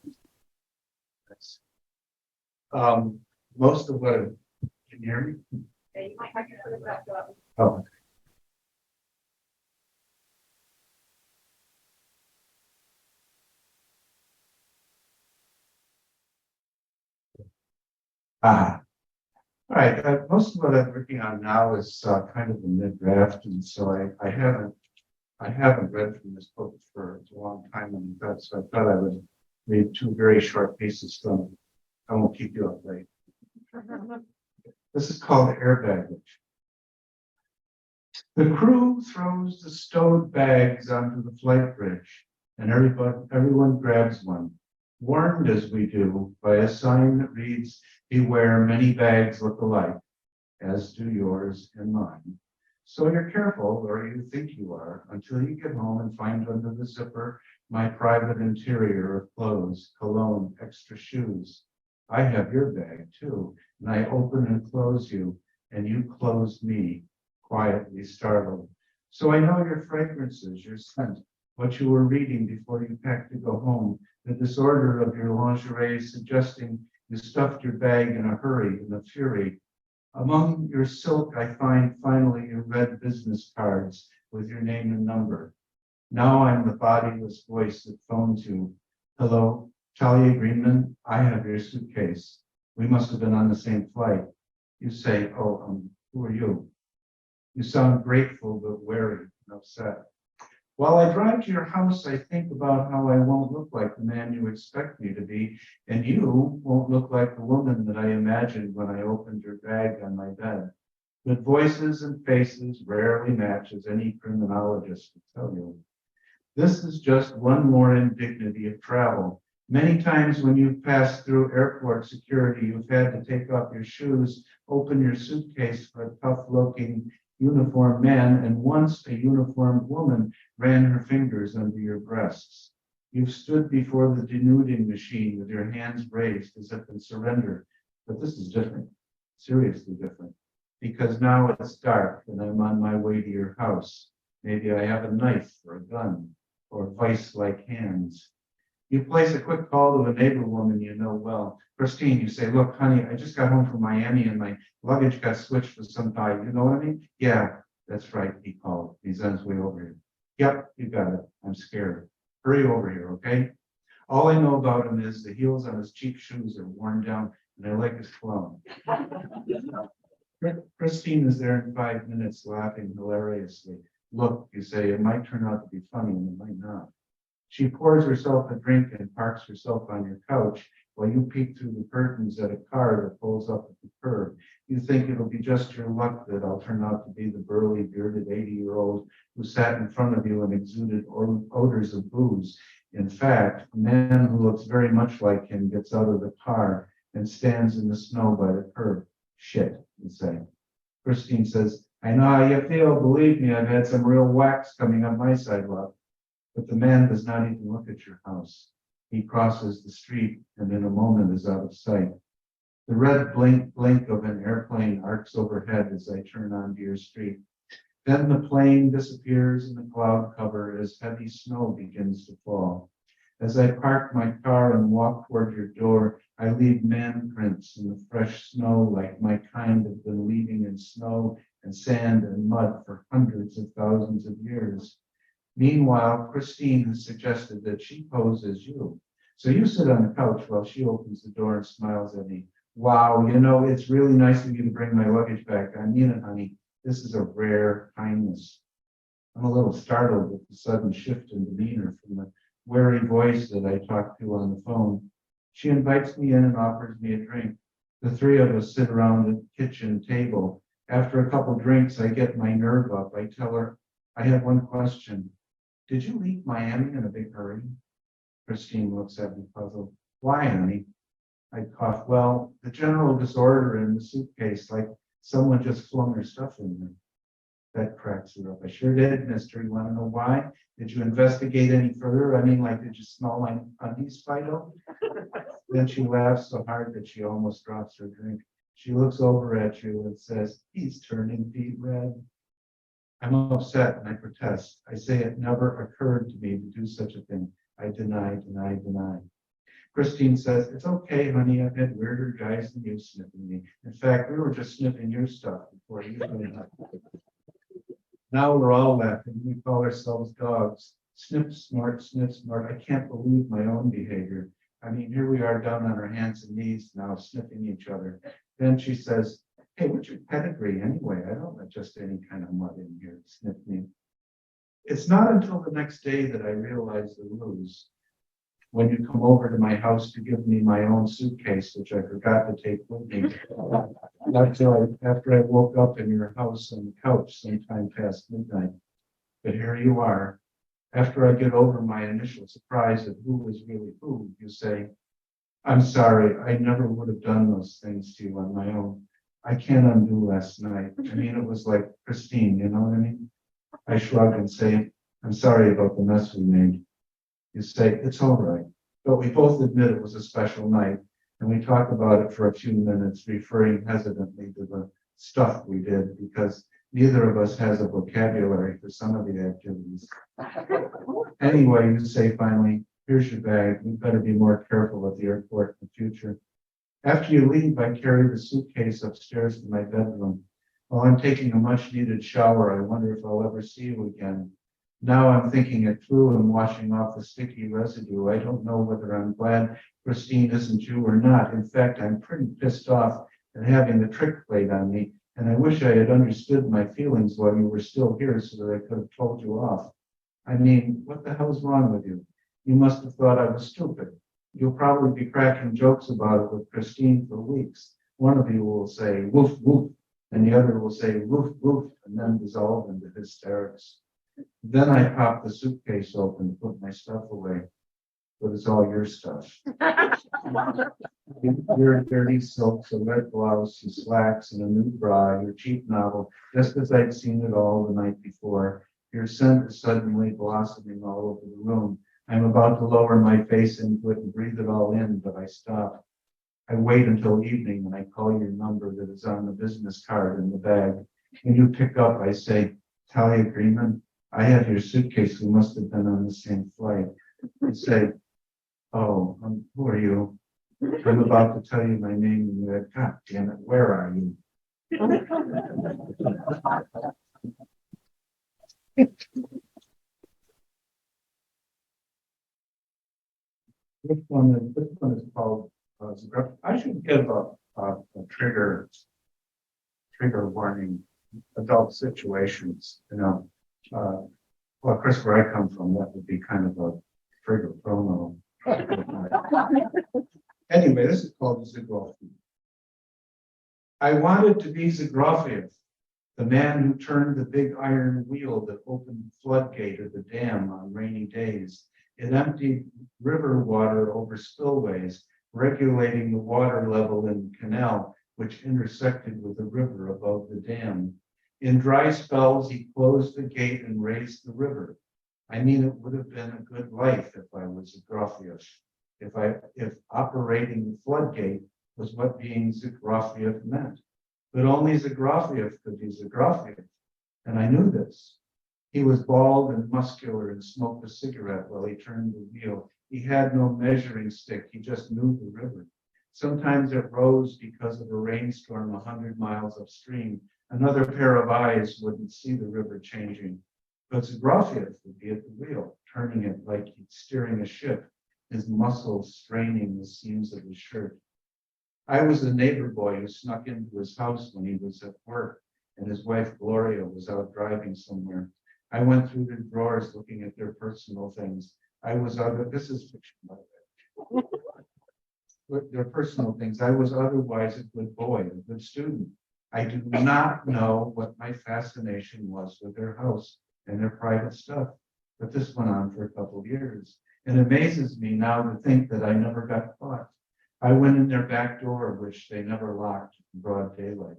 Most of what, can you hear me? Oh. All right. Most of what I'm working on now is kind of a mid-draft, and so I haven't read from this book for a long time, and so I thought I would read two very short pieces from it. I won't keep you up late. This is called Air Baggage. The crew throws the stowed bags onto the flight bridge, and everyone grabs one, warned as we do by a sign that reads, "Beware, many bags look alike, as do yours and mine." So you're careful, or you think you are, until you get home and find under the zipper my private interior of clothes, cologne, extra shoes. I have your bag too, and I open and close you, and you close me, quietly startled. So I know your fragrances, your scent, what you were reading before you packed to go home, the disorder of your lingerie suggesting you stuffed your bag in a hurry, in a fury. Among your silk, I find finally your red business cards with your name and number. Now I'm the bodiless voice that phones you. Hello, Talia Greenman, I have your suitcase. We must have been on the same flight. You say, who are you? You sound grateful but wary and upset. While I drive to your house, I think about how I won't look like the man you expect me to be, and you won't look like the woman that I imagined when I opened your bag on my bed. But voices and faces rarely match, as any criminologist will tell you. This is just one more indignity of travel. Many times when you've passed through airport security, you've had to take off your shoes, open your suitcase for a tough-looking uniformed man, and once a uniformed woman ran her fingers under your breasts. You've stood before the denuding machine with your hands raised as if in surrender. But this is different, seriously different, because now it's dark and I'm on my way to your house. Maybe I have a knife or a gun or vice-like hands. You place a quick call to a neighbor woman you know well. Christine, you say, look, honey, I just got home from Miami and my luggage got switched with some guy. You know what I mean? Yeah, that's right, he called. He's on his way over here. Yep, you got it. I'm scared. Hurry over here, okay? All I know about him is the heels on his cheap shoes are worn down and I like his cologne. Christine is there in 5 minutes laughing hilariously. Look, you say, it might turn out to be funny and it might not. She pours herself a drink and parks herself on your couch while you peek through the curtains at a car that pulls up at the curb. You think it'll be just your luck that I'll turn out to be the burly, bearded 80-year-old who sat in front of you and exuded odors of booze. In fact, a man who looks very much like him gets out of the car and stands in the snow by the curb. Shit, you say. Christine says, I know how you feel. Believe me, I've had some real whacks coming up my sidewalk. But the man does not even look at your house. He crosses the street and in a moment is out of sight. The red blink of an airplane arcs overhead as I turn onto your street. Then the plane disappears in the cloud cover as heavy snow begins to fall. As I park my car and walk toward your door, I leave man prints in the fresh snow like my kind have been leaving in snow and sand and mud for hundreds of thousands of years. Meanwhile, Christine has suggested that she pose as you. So you sit on the couch while she opens the door and smiles at me. Wow, you know, it's really nice of you to bring my luggage back. I mean it, honey. This is a rare kindness. I'm a little startled at the sudden shift in demeanor from the wary voice that I talked to on the phone. She invites me in and offers me a drink. The three of us sit around the kitchen table. After a couple drinks, I get my nerve up. I tell her, I have one question. Did you leave Miami in a big hurry? Christine looks at me puzzled. Why, honey? I cough. Well, the general disorder in the suitcase, like someone just flung her stuff in there. That cracks her up. I sure did, mister. You want to know why? Did you investigate any further? I mean, like, did you smell my undies, Fido? Then she laughs so hard that she almost drops her drink. She looks over at you and says, he's turning beet red. I'm upset and I protest. I say it never occurred to me to do such a thing. I deny, deny, deny. Christine says, it's okay, honey. I've had weirder guys than you sniffing me. In fact, we were just sniffing your stuff before you came up. Now we're all laughing. We call ourselves dogs. Sniff smart, sniff smart. I can't believe my own behavior. I mean, here we are down on our hands and knees now, sniffing each other. Then she says, hey, what's your pedigree anyway? I don't let just any kind of mud in here sniff me. It's not until the next day that I realize the ruse. When you come over to my house to give me my own suitcase, which I forgot to take with me. After I woke up in your house on the couch sometime past midnight. But here you are. After I get over my initial surprise at who was really who, you say, I'm sorry, I never would have done those things to you on my own. I can't undo last night. I mean, it was like Christine, you know what I mean? I shrug and say, I'm sorry about the mess we made. You say, it's all right. But we both admit it was a special night, and we talk about it for a few minutes, referring hesitantly to the stuff we did, because neither of us has a vocabulary for some of the activities. Anyway, you say finally, here's your bag. We better be more careful at the airport in the future. After you leave, I carry the suitcase upstairs to my bedroom. While I'm taking a much needed shower, I wonder if I'll ever see you again. Now I'm thinking it through and washing off the sticky residue. I don't know whether I'm glad Christine isn't you or not. In fact, I'm pretty pissed off at having the trick played on me, and I wish I had understood my feelings while you were still here so that I could have told you off. I mean, what the hell's wrong with you? You must have thought I was stupid. You'll probably be cracking jokes about it with Christine for weeks. One of you will say, woof, woof, and the other will say, woof, woof, and then dissolve into hysterics. Then I pop the suitcase open and put my stuff away. But it's all your stuff. Your dirty silks, a red blouse, some slacks, and a new bra, your cheap novel, just as I'd seen it all the night before. Your scent is suddenly blossoming all over the room. I'm about to lower my face into it and breathe it all in, but I stop. I wait until evening and I call your number that is on the business card in the bag. When you pick up, I say, Talia Greenman, I have your suitcase. We must have been on the same flight. You say, oh, who are you? I'm about to tell you my name and you add, God damn it, where are you? This one is called, I should give a trigger warning, adult situations, you know. Well, of course, where I come from, that would be kind of a trigger promo. Anyway, this is called Zagrafiev. I wanted to be Zagrafiev, the man who turned the big iron wheel that opened the floodgate of the dam on rainy days. It emptied river water over spillways, regulating the water level in the canal, which intersected with the river above the dam. In dry spells, he closed the gate and raised the river. I mean, it would have been a good life if I was Zagrafiev, if operating the floodgate was what being Zagrafiev meant. But only Zagrafiev could be Zagrafiev, and I knew this. He was bald and muscular and smoked a cigarette while he turned the wheel. He had no measuring stick, he just knew the river. Sometimes it rose because of a rainstorm 100 miles upstream. Another pair of eyes wouldn't see the river changing. But Zagrafiev would be at the wheel, turning it like he's steering a ship, his muscles straining the seams of his shirt. I was the neighbor boy who snuck into his house when he was at work and his wife Gloria was out driving somewhere. I went through their drawers looking at their personal things. This is fiction, by the way. With their personal things. I was otherwise a good boy, a good student. I do not know what my fascination was with their house and their private stuff, but this went on for a couple of years. It amazes me now to think that I never got caught. I went in their back door, which they never locked in broad daylight.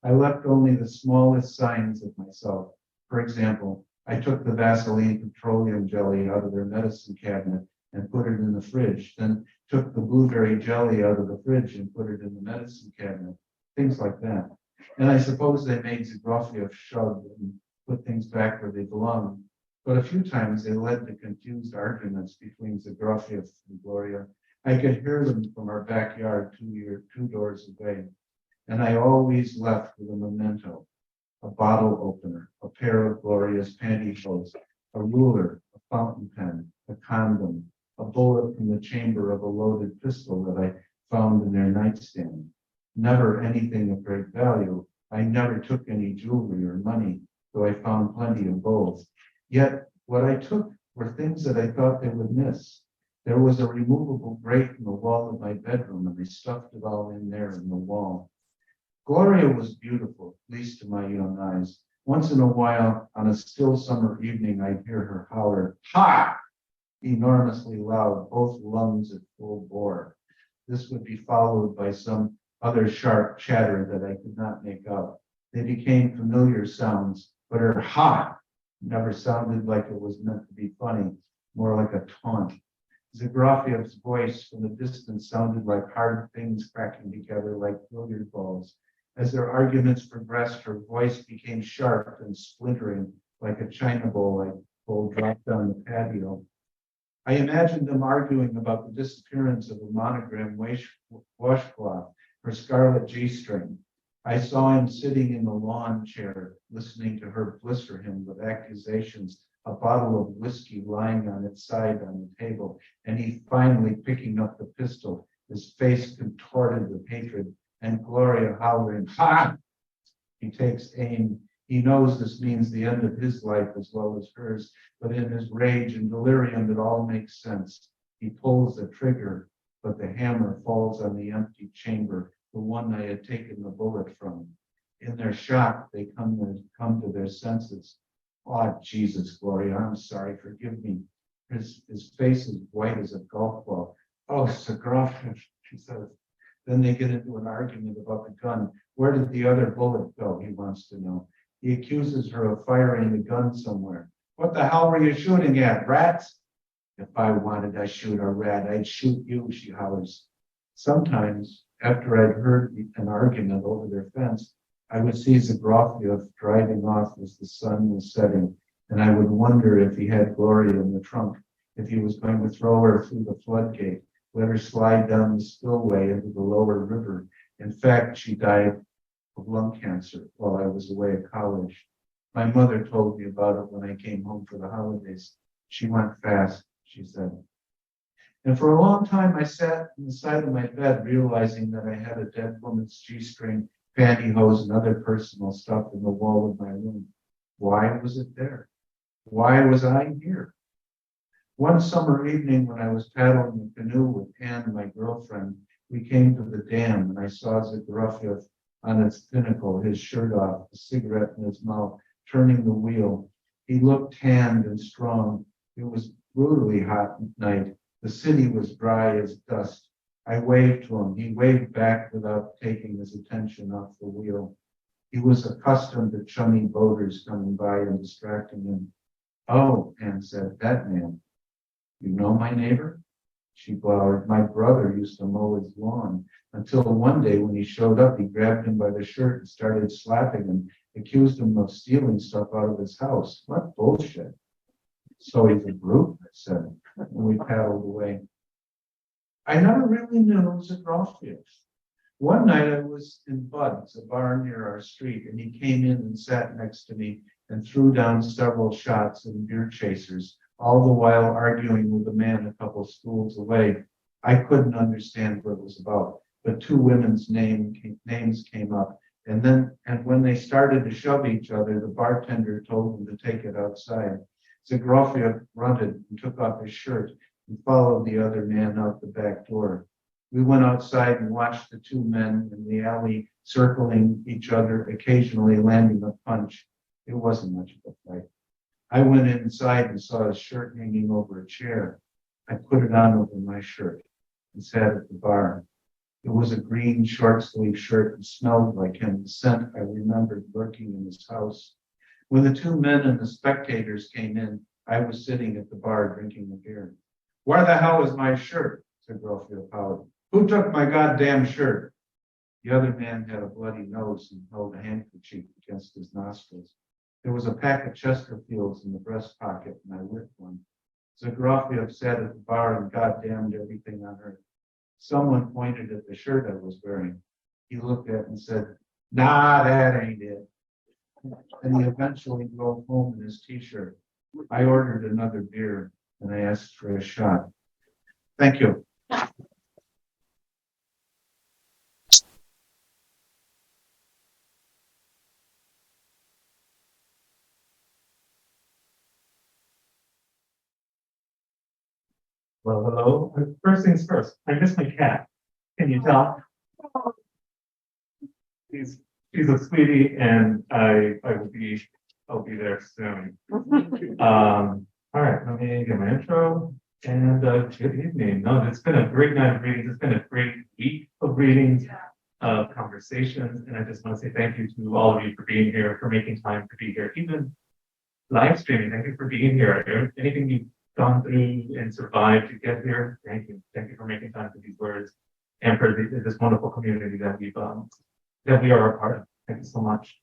I left only the smallest signs of myself. For example, I took the Vaseline petroleum jelly out of their medicine cabinet and put it in the fridge, then took the blueberry jelly out of the fridge and put it in the medicine cabinet, things like that. And I suppose they made Zagrafiev shove and put things back where they belong. But a few times they led to confused arguments between Zagrafiev and Gloria. I could hear them from our backyard two doors away. And I always left with a memento, a bottle opener, a pair of Gloria's pantyhose, a ruler, a fountain pen, a condom, a bullet from the chamber of a loaded pistol that I found in their nightstand. Never anything of great value. I never took any jewelry or money, though I found plenty of both. Yet what I took were things that I thought they would miss. There was a removable grate in the wall of my bedroom, and I stuffed it all in there in the wall. Gloria was beautiful, at least to my young eyes. Once in a while, on a still summer evening, I'd hear her holler, "Ha!" enormously loud, both lungs at full bore. This would be followed by some other sharp chatter that I could not make out. They became familiar sounds, but her "ha" never sounded like it was meant to be funny, more like a taunt. Zagrafiev's voice from the distance sounded like hard things cracking together like billiard balls. As their arguments progressed, her voice became sharp and splintering like a china bowl I pulled dropped on the patio. I imagined them arguing about the disappearance of a monogram washcloth, her scarlet G-string. I saw him sitting in the lawn chair, listening to her blister him with accusations, a bottle of whiskey lying on its side on the table, and he finally picking up the pistol, his face contorted with hatred, and Gloria hollering, "Ha!" He takes aim. He knows this means the end of his life as well as hers, but in his rage and delirium, it all makes sense. He pulls the trigger, but the hammer falls on the empty chamber, the one I had taken the bullet from. In their shock, they come to their senses. "Oh, Jesus, Gloria, I'm sorry, forgive me." His face is white as a golf ball. "Oh, Zagrafiev," she says. Then they get into an argument about the gun. Where did the other bullet go, he wants to know. He accuses her of firing the gun somewhere. "What the hell were you shooting at, rats?" "If I wanted to shoot a rat, I'd shoot you," she hollers. Sometimes, after I'd heard an argument over their fence, I would see Zagrafiev driving off as the sun was setting, and I would wonder if he had Gloria in the trunk, if he was going to throw her through the floodgate, let her slide down the spillway into the lower river. In fact, she died of lung cancer while I was away at college. My mother told me about it when I came home for the holidays. She went fast, she said. And for a long time, I sat on the side of my bed, realizing that I had a dead woman's G-string, pantyhose, and other personal stuff in the wall of my room. Why was it there? Why was I here? One summer evening when I was paddling a canoe with Anne, my girlfriend, we came to the dam and I saw Zagrafiev on its pinnacle, his shirt off, a cigarette in his mouth, turning the wheel. He looked tanned and strong. It was brutally hot at night. The city was dry as dust. I waved to him. He waved back without taking his attention off the wheel. He was accustomed to chummy boaters coming by and distracting him. "Oh," Anne said, "that man. You know my neighbor?" She glowered. "My brother used to mow his lawn." Until one day when he showed up, he grabbed him by the shirt and started slapping him, accused him of stealing stuff out of his house. What bullshit. "So he's a brute," I said, and we paddled away. I never really knew Zagrafiev. One night I was in Bud's, a bar near our street, and he came in and sat next to me and threw down several shots and beer chasers, all the while arguing with a man a couple schools away. I couldn't understand what it was about, but two women's names came up, And when they started to shove each other, the bartender told them to take it outside. Zagrafia grunted and took off his shirt and followed the other man out the back door. We went outside and watched the two men in the alley circling each other, occasionally landing a punch. It wasn't much of a fight. I went inside and saw his shirt hanging over a chair. I put it on over my shirt and sat at the bar. It was a green short sleeve shirt and smelled like him, the scent I remembered lurking in his house. When the two men and the spectators came in, I was sitting at the bar drinking a beer. Where the hell is my shirt? Said Garfield Howard. Who took my goddamn shirt? The other man had a bloody nose and held a handkerchief against his nostrils. There was a pack of Chesterfields in the breast pocket, and I lit one. Zagrafiev sat at the bar and goddamned everything on earth. Someone pointed at the shirt I was wearing. He looked at it and said, "Nah, that ain't it." And he eventually drove home in his t-shirt. I ordered another beer and I asked for a shot. Thank you. Well, hello. First things first, I miss my cat. Can you tell? She's a sweetie, and I'll be there soon. All right, let me get my intro. And good evening. No, it's been a great night of readings. It's been a great week of readings, of conversations, and I just want to say thank you to all of you for being here, for making time to be here, even live streaming. Thank you for being here. Anything you've gone through and survived to get here, thank you. Thank you for making time for these words and for this wonderful community that we are a part of. Thank you so much.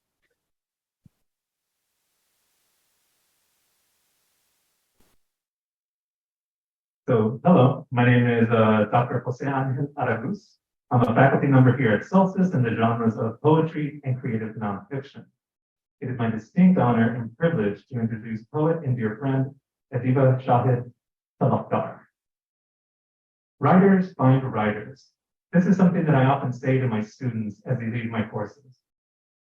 So, hello, my name is Dr. Jose Angel Aragus. I'm a faculty member here at Solstice in the genres of poetry and creative nonfiction. It is my distinct honor and privilege to introduce poet and dear friend, Adeeba Shahid Talukder. Writers find writers. This is something that I often say to my students as they leave my courses.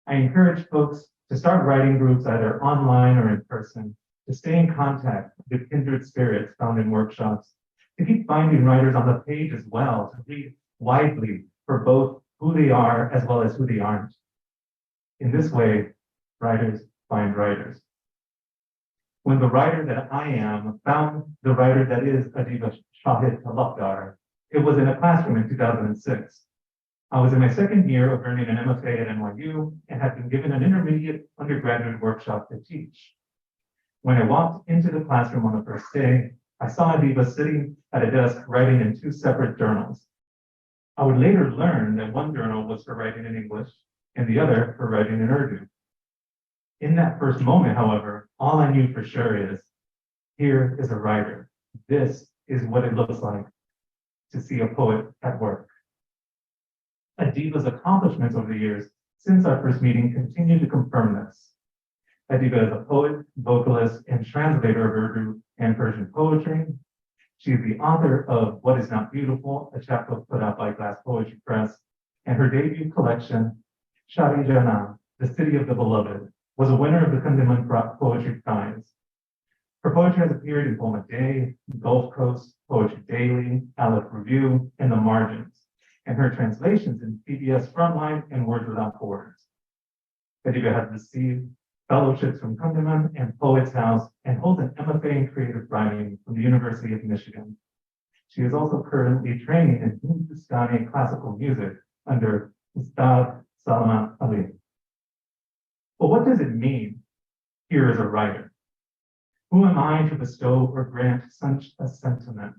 I encourage folks to start writing groups either online or in person, to stay in contact with kindred spirits found in workshops, to keep finding writers on the page as well, to read widely for both who they are as well as who they aren't. In this way, writers find writers. When the writer that I am found the writer that is Adeeba Shahid Talukder, it was in a classroom in 2006. I was in my second year of earning an MFA at NYU and had been given an intermediate undergraduate workshop to teach. When I walked into the classroom on the first day, I saw Adeeba sitting at a desk writing in two separate journals. I would later learn that one journal was for writing in English and the other for writing in Urdu. In that first moment, however, all I knew for sure is, here is a writer. This is what it looks like to see a poet at work. Adeeba's accomplishments over the years since our first meeting continue to confirm this. Adeeba is a poet, vocalist, and translator of Urdu and Persian poetry. She is the author of What Is Not Beautiful, a chapbook put out by Glass Poetry Press, and her debut collection, Shari Jana, The City of the Beloved, was a winner of the Kundiman Poetry Prize. Her poetry has appeared in Poem a Day, Gulf Coast, Poetry Daily, Aleph Review, and The Margins, and her translations in PBS Frontline and Words Without Borders. Adeeba has received fellowships from Kundiman and Poets House and holds an MFA in creative writing from the University of Michigan. She is also currently training in Hindustani classical music under Ustad Salman Ali. But what does it mean, here is a writer? Who am I to bestow or grant such a sentiment?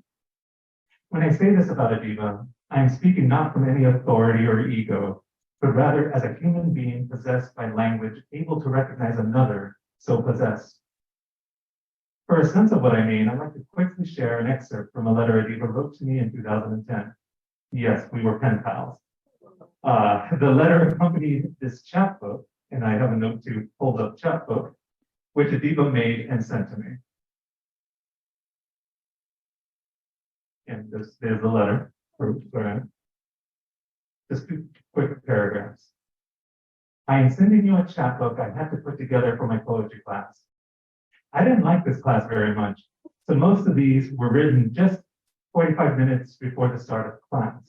When I say this about Adeeba, I am speaking not from any authority or ego, but rather as a human being possessed by language, able to recognize another so possessed. For a sense of what I mean, I'd like to quickly share an excerpt from a letter Adeeba wrote to me in 2010. Yes, we were pen pals. The letter accompanied this chapbook, and I have a note to hold up chapbook, which Adeeba made and sent to me. And there's the letter. Just two quick paragraphs. I am sending you a chapbook I had to put together for my poetry class. I didn't like this class very much, so most of these were written just 45 minutes before the start of class.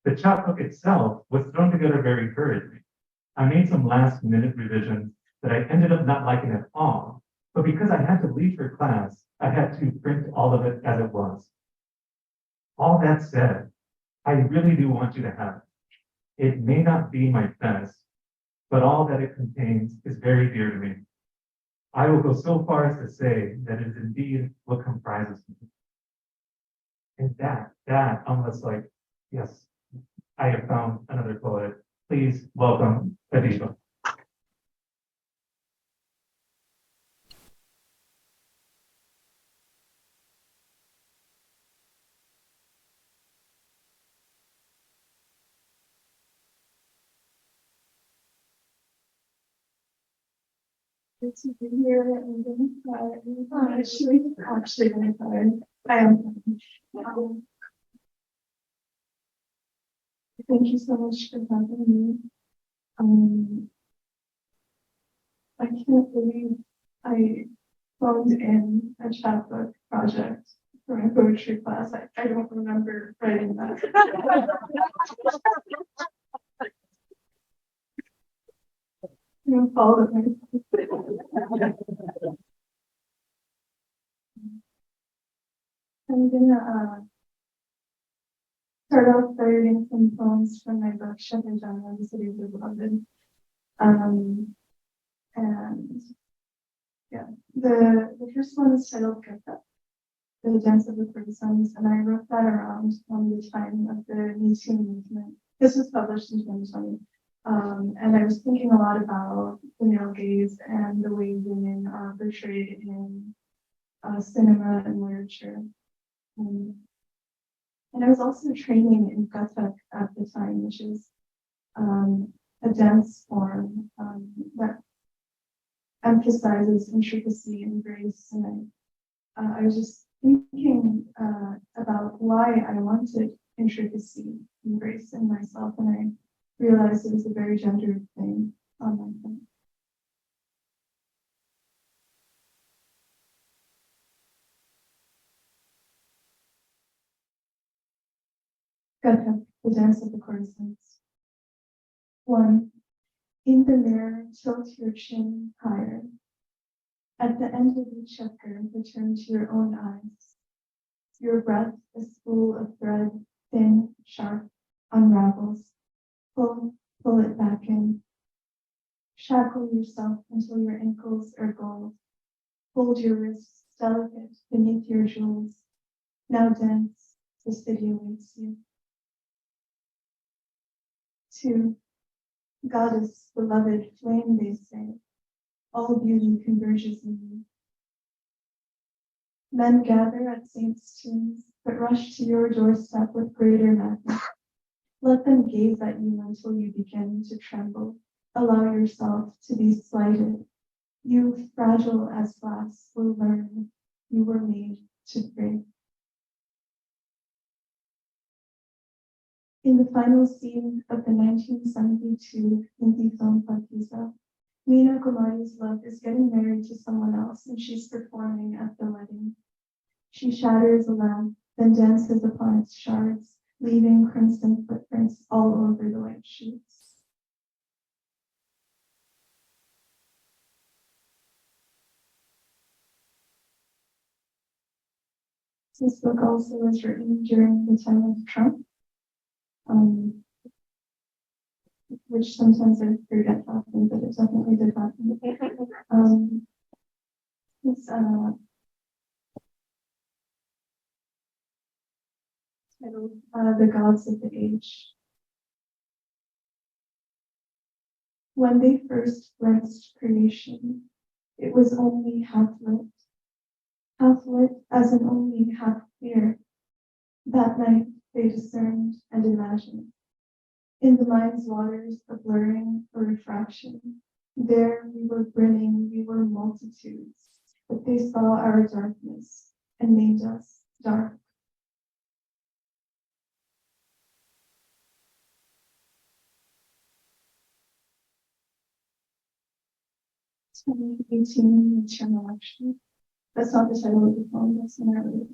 The chapbook itself was thrown together very hurriedly. I made some last-minute revisions that I ended up not liking at all, but because I had to leave for class, I had to print all of it as it was. All that said, I really do want you to have it. It may not be my best, but all that it contains is very dear to me. I will go so far as to say that it is indeed what comprises me. And that almost like, yes, I have found another poet. Please welcome Adeeba. Good to be here and then actually really tired. I am. Thank you so much for having me. I can't believe I phoned in a chapbook project for my poetry class. I don't remember writing that. You followed my. I'm gonna start off by reading some poems from my book, Shepherd John, the Cities of London. And yeah, the first one is titled Geta, the Dance of the Courtesans, and I wrote that around the time of the Me Too movement. This was published in 2020. And I was thinking a lot about the male gaze and the way women are portrayed in cinema and literature. And I was also training in Kathak at the time, which is a dance form that emphasizes intricacy and grace. And I was just thinking about why I wanted intricacy and grace in myself, and I realized it was a very gendered thing on my part. Kathak, the dance of the courtesans. 1. In the mirror, tilt your chin higher. At the end of each chapter, return to your own eyes. Your breath, a spool of thread, thin, sharp, unravels. Pull it back in. Shackle yourself until your ankles are gold. Hold your wrists delicate beneath your jewels. Now dance, the city awaits you. 2. Goddess, beloved, flame, they say. All beauty converges in you. Men gather at saints' tombs, but rush to your doorstep with greater madness. Let them gaze at you until you begin to tremble. Allow yourself to be slighted. You, fragile as glass, will learn you were made to break. In the final scene of the 1972 Hindi film Pakiza, Meena Kumari's love is getting married to someone else, and she's performing at the wedding. She shatters a lamp, then dances upon its shards, leaving crimson footprints all over the white sheets. This book also was written during the time of Trump, which sometimes I forget happened, but it definitely did happen. It's titled The Gods of the Age. When they first glimpsed creation, it was only half-lit as in only half-clear. That night they discerned and imagined. In the mind's waters, a blurring, a refraction. There we were brimming, we were multitudes, but they saw our darkness and named us dark. 2018 midterm election. That's not the title of the poem, that's an narrative.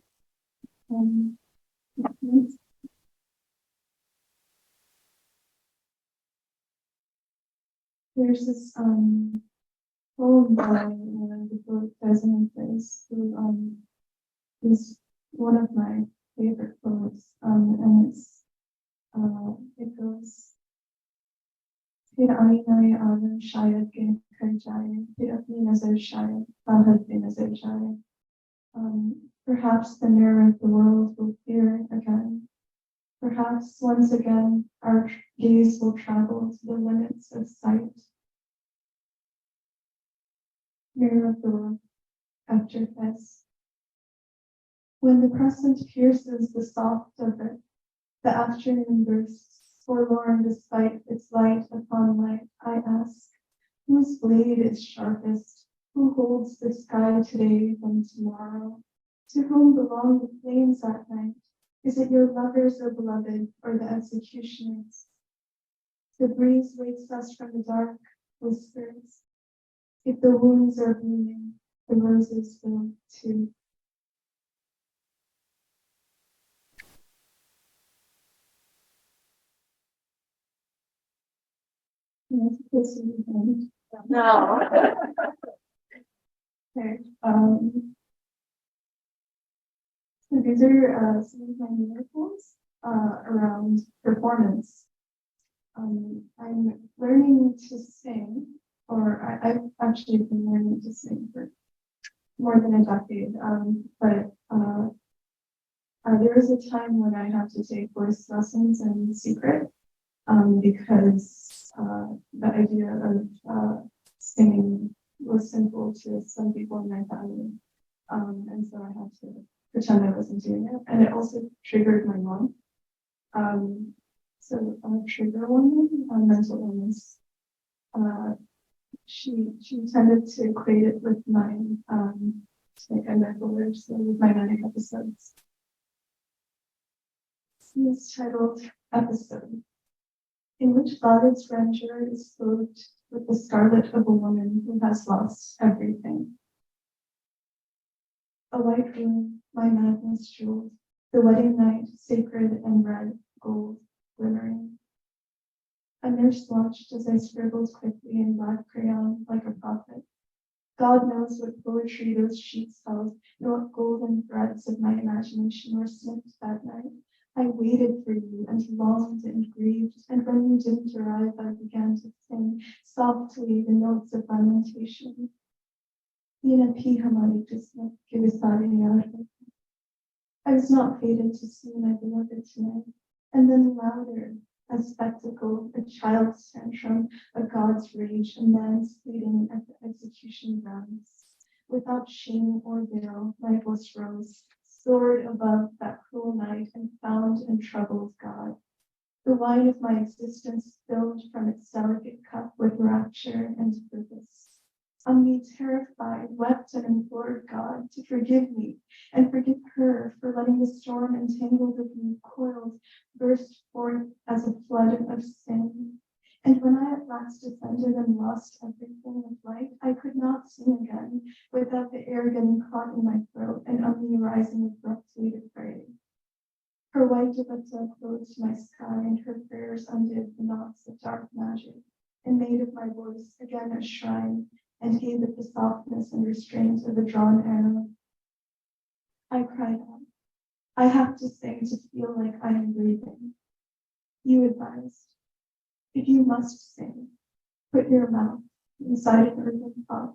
There's this poem by the poet Desiree who is one of my favorite poets, and it goes. फिर आई नए आलम शायद के निखर जाए, फिर अपनी नजर शायद बाहर पे नजर जाए. Perhaps the mirror of the world will clear again. Perhaps once again our gaze will travel to the limits of sight. Mirror of the world, after this. When the crescent pierces the soft of it, the afternoon bursts. Forlorn despite its light upon light, I ask, whose blade is sharpest? Who holds the sky today and tomorrow? To whom belong the flames at night? Is it your lovers or beloved, or the executioners? The breeze wakes us from the dark, whispers. If the wounds are blooming, the roses will too. No. Okay. So these are some of my miracles around performance. I'm learning to sing, or I've actually been learning to sing for more than a decade. But there was a time when I had to take voice lessons in secret. Because the idea of singing was simple to some people in my family. And so I had to pretend I wasn't doing it. And it also triggered my mom. So a trigger woman on mental illness. She tended to equate it with my like a bipolar, so with my manic episodes. This is titled Episode, in which David's grandeur is clothed with the scarlet of a woman who has lost everything. A white room, my madness jeweled, the wedding night sacred and red gold glimmering. A nurse watched as I scribbled quickly in black crayon like a prophet. God knows what poetry those sheets held, and what golden threads of my imagination were snipped that night. I waited for you and longed and grieved, and when you didn't arrive, I began to sing softly the notes of lamentation. I was not fated to see my beloved tonight, and then louder, a spectacle, a child's tantrum, a God's rage, a man's pleading at the execution grounds. Without shame or veil, my voice rose, soared above that cruel night, and found and troubled God. The wine of my existence filled from its delicate cup with rapture and purpose. On me terrified, wept and implored God to forgive me and forgive her for letting the storm entangled with me, coiled, burst forth as a flood of sin. And when I at last descended and lost everything of light, I could not sing again without the air getting caught in my throat and on me rising abruptly to pray. Her white dupatta closed my sky, and her prayers undid the knots of dark magic, and made of my voice again a shrine, and gave it the softness and restraint of a drawn arrow. I cried out, I have to sing to feel like I am breathing. You advised, if you must sing, put your mouth inside an earthen pot,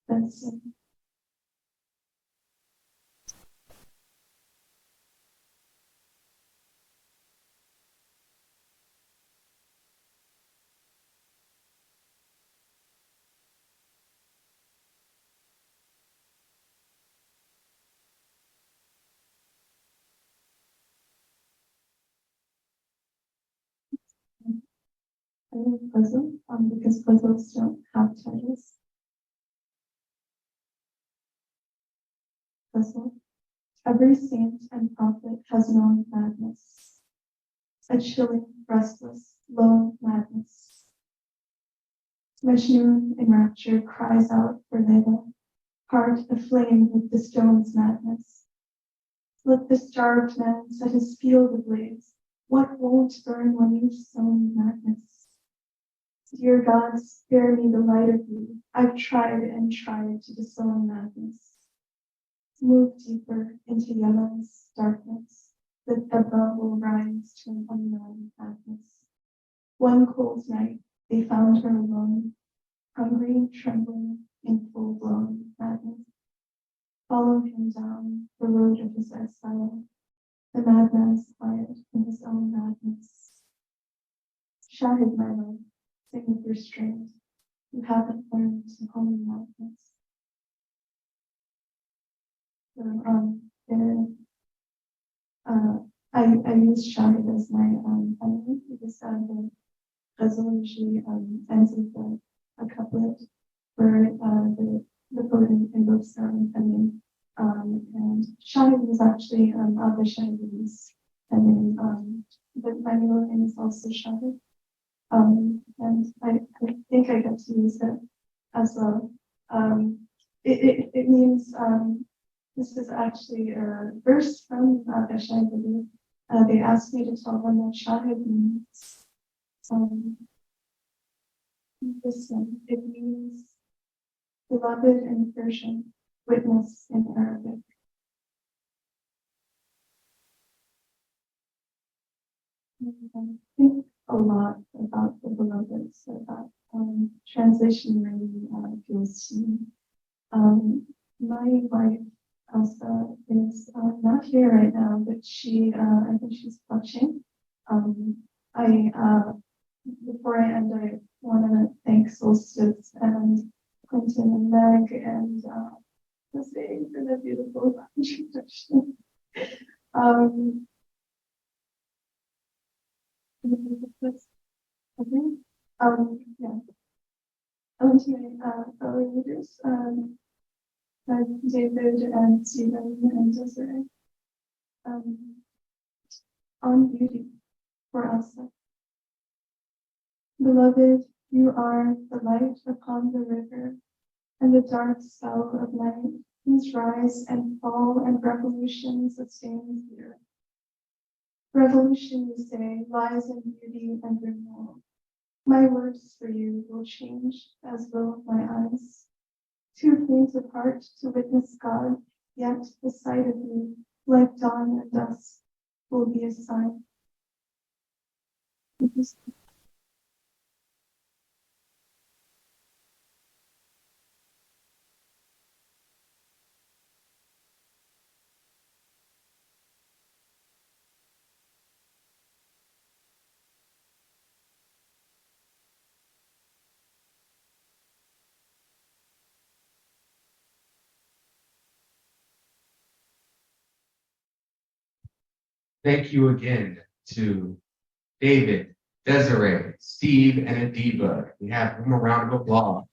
then sing. I love puzzle because puzzles don't have titles. Puzzle. Every saint and prophet has known madness, a chilling, restless, lone madness. Majnun, enraptured, cries out for Layla, heart aflame with the stone's madness. Let the starved man set his field ablaze. What won't burn when you've sown madness? Dear God, spare me the light of you. I've tried and tried to disown madness. Move deeper into Yemen's darkness. The Thaba will rise to an unknown madness. One cold night, they found her alone, hungry, trembling, in full-blown madness. Follow him down the road of his exile. The madman's quiet in his own madness. Shahid, my love, sing with restraint. You haven't learned to hone madness. So, I use Shahid as my enemy because the ghazal usually ends with a couplet where the poet invokes their own feminine. And Shahid is actually Adeeba Shahid's feminine, but my middle name is also Shahid. And I think I get to use it as a, it means, this is actually a verse from Adeeba Shahid. They asked me to tell them what Shahid means. Listen, it means beloved in Persian, witness in Arabic. I think a lot about the beloved, so that translation really feels to me. My wife, Elsa, is not here right now, but she, I think she's watching. Before I end, I want to thank Solstice and Quentin and Meg and Jose for the beautiful introduction. Yeah. I want to fellow leaders, David and Steven and Desiree, on beauty for Elsa. Beloved, you are the light upon the river and the dark spell of night, whose rise and fall and revolution sustains the earth. Revolution, you say, lies in beauty and renewal. My words for you will change, as will my eyes. Too faint of heart to witness God, yet the sight of you, like dawn and dusk, will be a sign. Thank you again to David, Desiree, Steve, and Adeeba. We have one more round of applause.